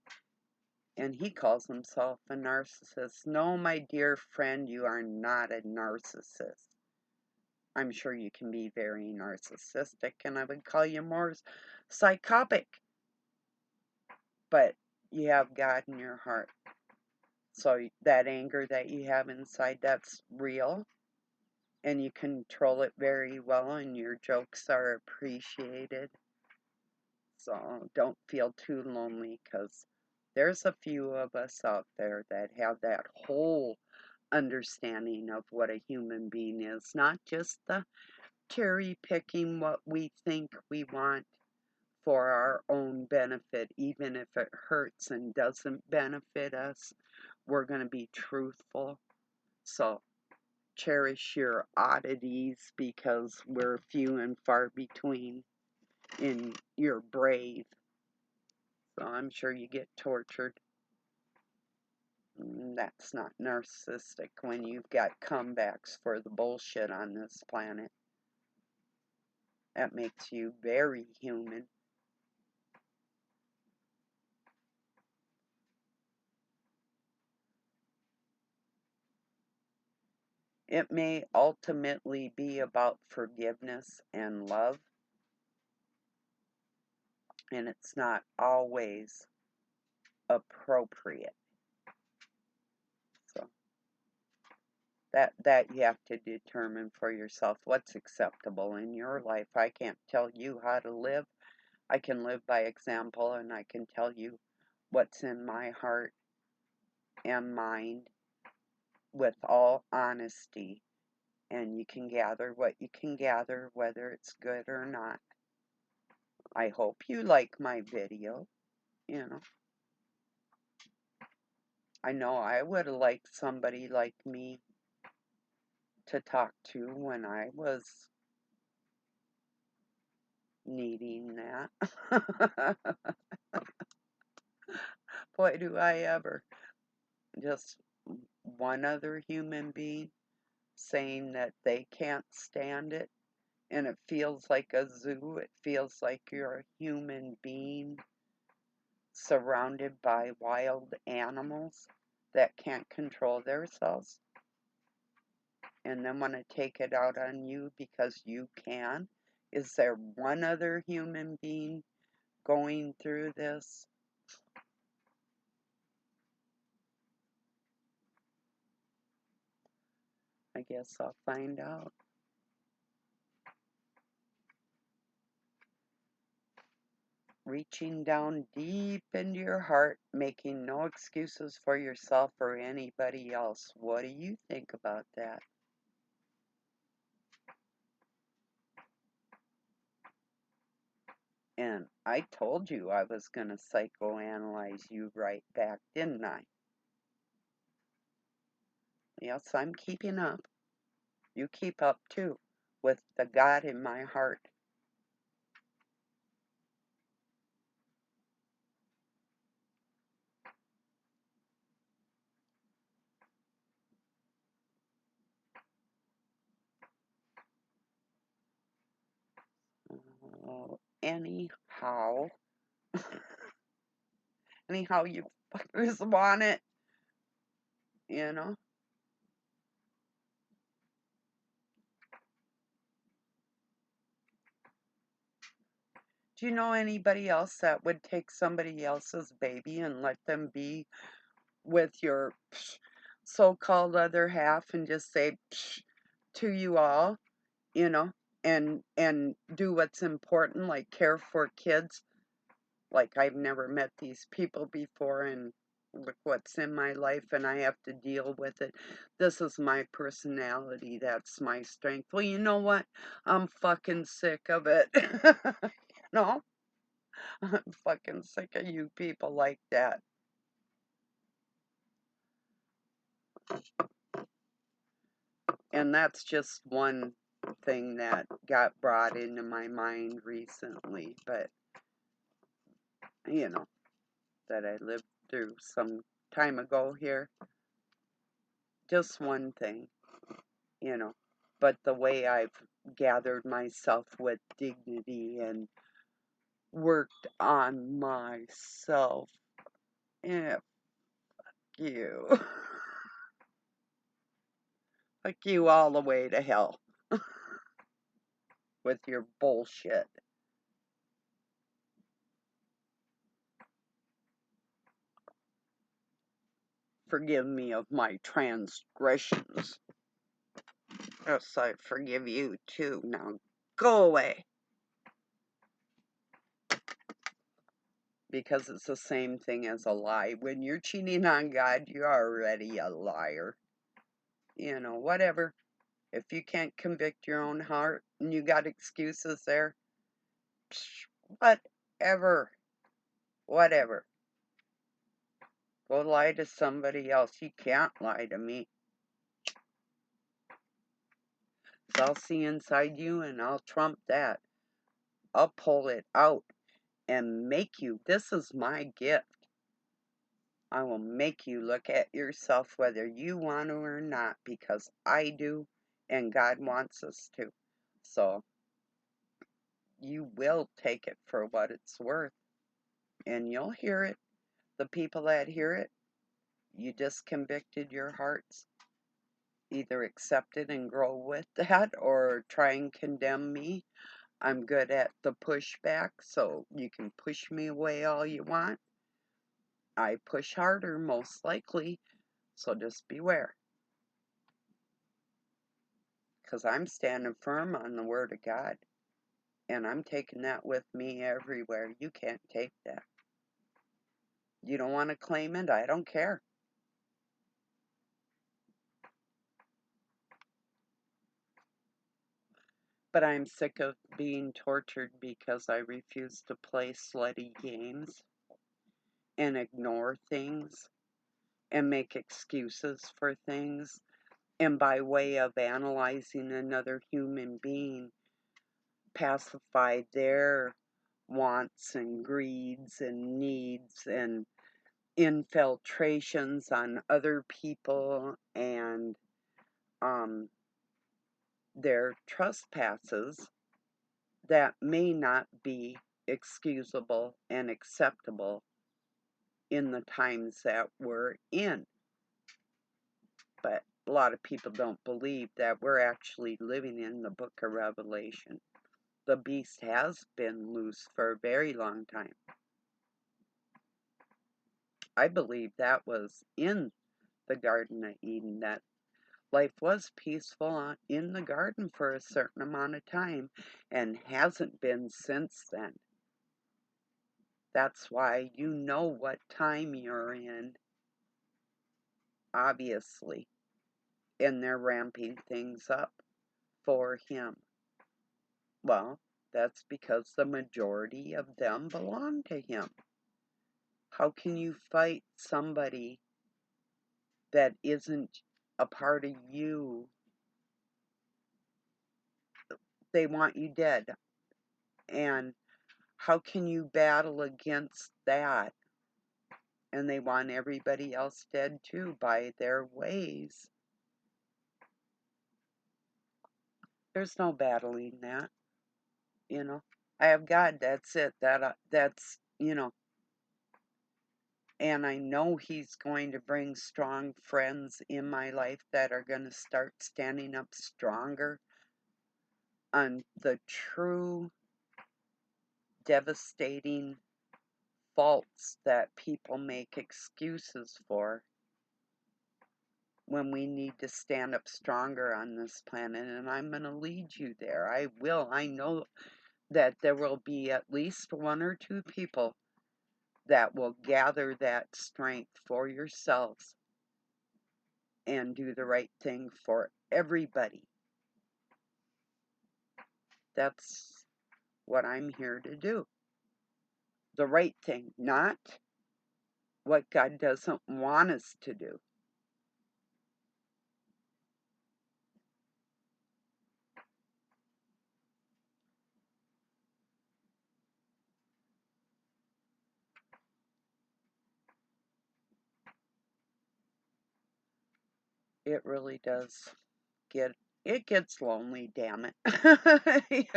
and he calls himself a narcissist. No, my dear friend, you are not a narcissist. I'm sure you can be very narcissistic, and I would call you more psychotic, but you have God in your heart. So that anger that you have inside, that's real, and you control it very well, and your jokes are appreciated. So don't feel too lonely, because there's a few of us out there that have that whole understanding of what a human being is, not just the cherry picking what we think we want for our own benefit, even if it hurts and doesn't benefit us. We're going to be truthful. So cherish your oddities, because we're few and far between, and you're brave. So I'm sure you get tortured. That's not narcissistic when you've got comebacks for the bullshit on this planet. That makes you very human. It may ultimately be about forgiveness and love, and it's not always appropriate. So that you have to determine for yourself what's acceptable in your life. I can't tell you how to live. I can live by example, and I can tell you what's in my heart and mind with all honesty, and you can gather what you can gather, whether it's good or not. I hope you like my video, you know. I know I would have liked somebody like me to talk to when I was needing that. Boy, do I ever. Just one other human being saying that they can't stand it, and it feels like a zoo. It feels like you're a human being surrounded by wild animals that can't control themselves and then want to take it out on you because you can. Is there one other human being going through this? I guess I'll find out. Reaching down deep into your heart, making no excuses for yourself or anybody else. What do you think about that? And I told you I was going to psychoanalyze you right back, didn't I? Yes, I'm keeping up. You keep up too, with the God in my heart. Anyhow, anyhow, you fuckers want it, you know? Do you know anybody else that would take somebody else's baby and let them be with your so-called other half and just say to you all, you know, and do what's important, like care for kids? Like, I've never met these people before, and look what's in my life, and I have to deal with it. This is my personality. That's my strength. Well, you know what? I'm fucking sick of it. You know? I'm fucking sick of you people like that. And that's just one thing that got brought into my mind recently, but, you know, that I lived through some time ago here. Just one thing, you know. But the way I've gathered myself with dignity and worked on myself. Yeah, fuck you. Fuck you all the way to hell with your bullshit. Forgive me of my transgressions. Yes, I forgive you too. Now go away. Because it's the same thing as a lie. When you're cheating on God, you're already a liar. You know, whatever. If you can't convict your own heart and you got excuses there, whatever. Whatever. Go lie to somebody else. You can't lie to me. 'Cause I'll see inside you and I'll trump that. I'll pull it out and make you. This is my gift. I will make you look at yourself whether you want to or not, because I do and God wants us to. So you will take it for what it's worth, and you'll hear it. The people that hear it, you just convicted your hearts. either accept it and grow with that or try and condemn me. I'm good at the pushback, so you can push me away all you want. I push harder, most likely, so just beware. Because I'm standing firm on the Word of God, and I'm taking that with me everywhere. You can't take that. You don't want to claim it? I don't care. But I'm sick of being tortured because I refuse to play slutty games and ignore things and make excuses for things. And by way of analyzing another human being, pacify their wants and greeds and needs and infiltrations on other people and um, their trespasses that may not be excusable and acceptable in the times that we're in. But a lot of people don't believe that we're actually living in the book of Revelation. The beast has been loose for a very long time. I believe that was in the Garden of Eden, that life was peaceful in the garden for a certain amount of time and hasn't been since then. That's why you know what time you're in, obviously, and they're ramping things up for him. Well, that's because the majority of them belong to him. How can you fight somebody that isn't a part of you? They want you dead. And how can you battle against that? And they want everybody else dead too by their ways. There's no battling that, you know. I have God, that's it. That's, you know. And I know he's going to bring strong friends in my life that are going to start standing up stronger on the true devastating faults that people make excuses for when we need to stand up stronger on this planet. And I'm going to lead you there. I will. I know that there will be at least one or two people that will gather that strength for yourselves and do the right thing for everybody. That's what I'm here to do. The right thing, not what God doesn't want us to do. It really does it gets lonely, damn it. It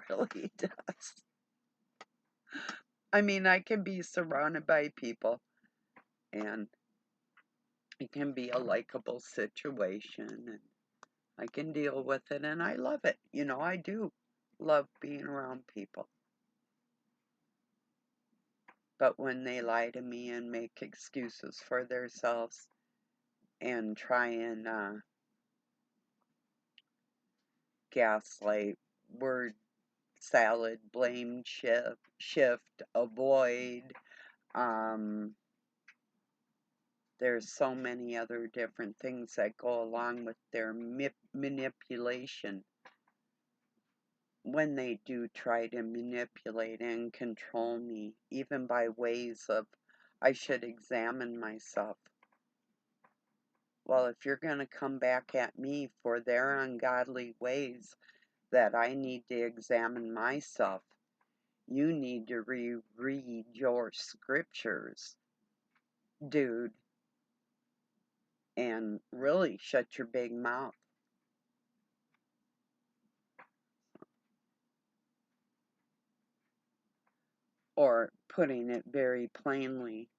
really does. I mean, I can be surrounded by people and it can be a likable situation and I can deal with it and I love it. You know, I do love being around people. But when they lie to me and make excuses for themselves and try and gaslight, word salad, blame, shift, avoid, there's so many other different things that go along with their manipulation. When they do try to manipulate and control me, even by ways of, I should examine myself. Well, if you're going to come back at me for their ungodly ways that I need to examine myself, you need to reread your scriptures, dude, and really shut your big mouth. Or putting it very plainly,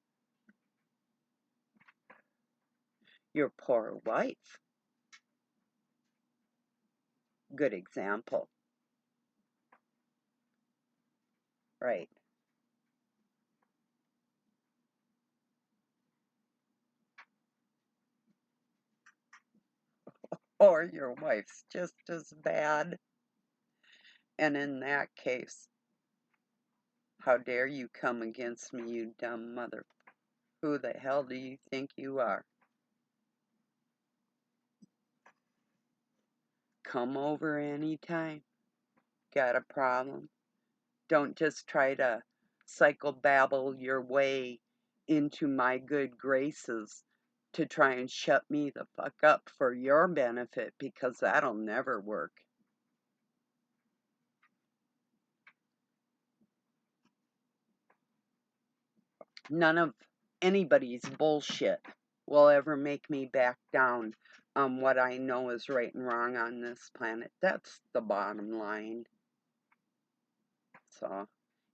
your poor wife. good example, right? Or your wife's just as bad. And in that case, how dare you come against me, you dumb mother? Who the hell do you think you are? Come over anytime. Got a problem? Don't just try to psychobabble your way into my good graces to try and shut me the fuck up for your benefit, because that'll never work. None of anybody's bullshit will ever make me back down on what I know is right and wrong on this planet. That's the bottom line. So,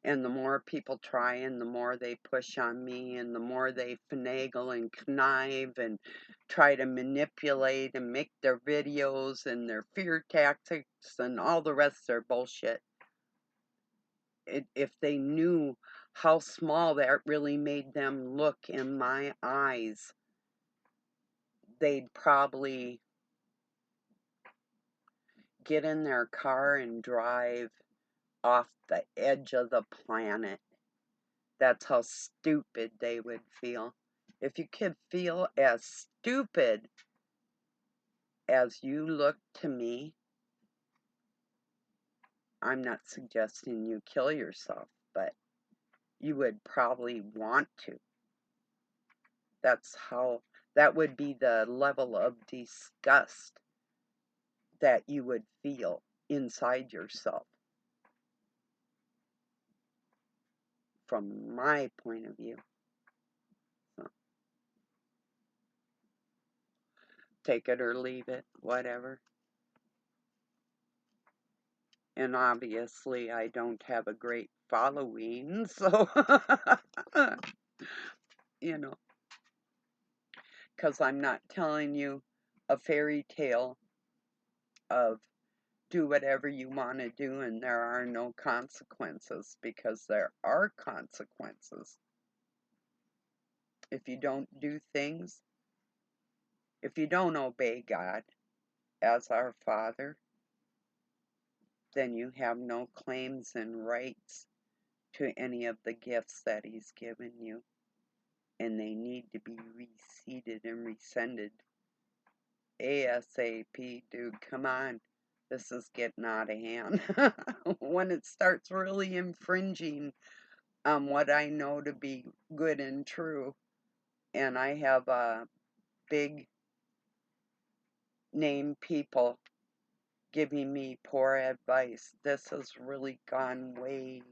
and the more people try and the more they push on me and the more they finagle and connive and try to manipulate and make their videos and their fear tactics and all the rest of their bullshit, if they knew how small that really made them look in my eyes, they'd probably get in their car and drive off the edge of the planet. That's how stupid they would feel. If you could feel as stupid as you look to me, I'm not suggesting you kill yourself, but you would probably want to. That would be the level of disgust that you would feel inside yourself, from my point of view. So, take it or leave it, whatever. And obviously, I don't have a great following, so, you know, because I'm not telling you a fairy tale of do whatever you want to do and there are no consequences, because there are consequences. If you don't do things, if you don't obey God as our Father, then you have no claims and rights to any of the gifts that He's given you, and they need to be reseated and rescinded ASAP, dude. Come on. This is getting out of hand. When it starts really infringing on what I know to be good and true, and I have big name people giving me poor advice, this has really gone way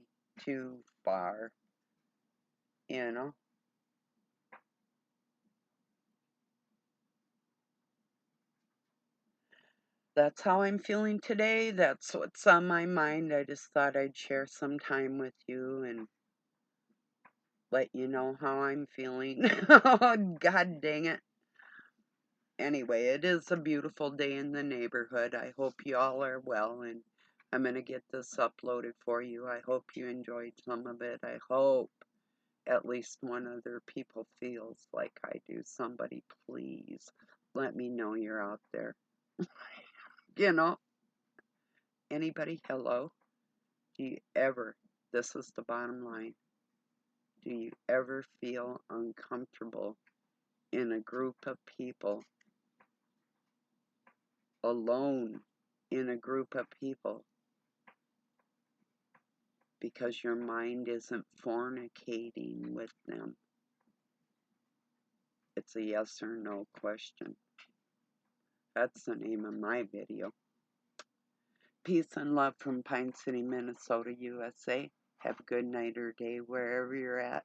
too far, you know? That's how I'm feeling today. That's what's on my mind. I just thought I'd share some time with you and let you know how I'm feeling. Oh, God dang it. Anyway, it is a beautiful day in the neighborhood. I hope you all are well, and I'm going to get this uploaded for you. I hope you enjoyed some of it. I hope at least one other people feels like I do. Somebody, please let me know you're out there. You know, anybody, hello? Do you ever, this is the bottom line, do you ever feel uncomfortable in a group of people, alone in a group of people, because your mind isn't fornicating with them? It's a yes or no question. That's the name of my video. Peace and love from Pine City, Minnesota, USA. Have a good night or day wherever you're at.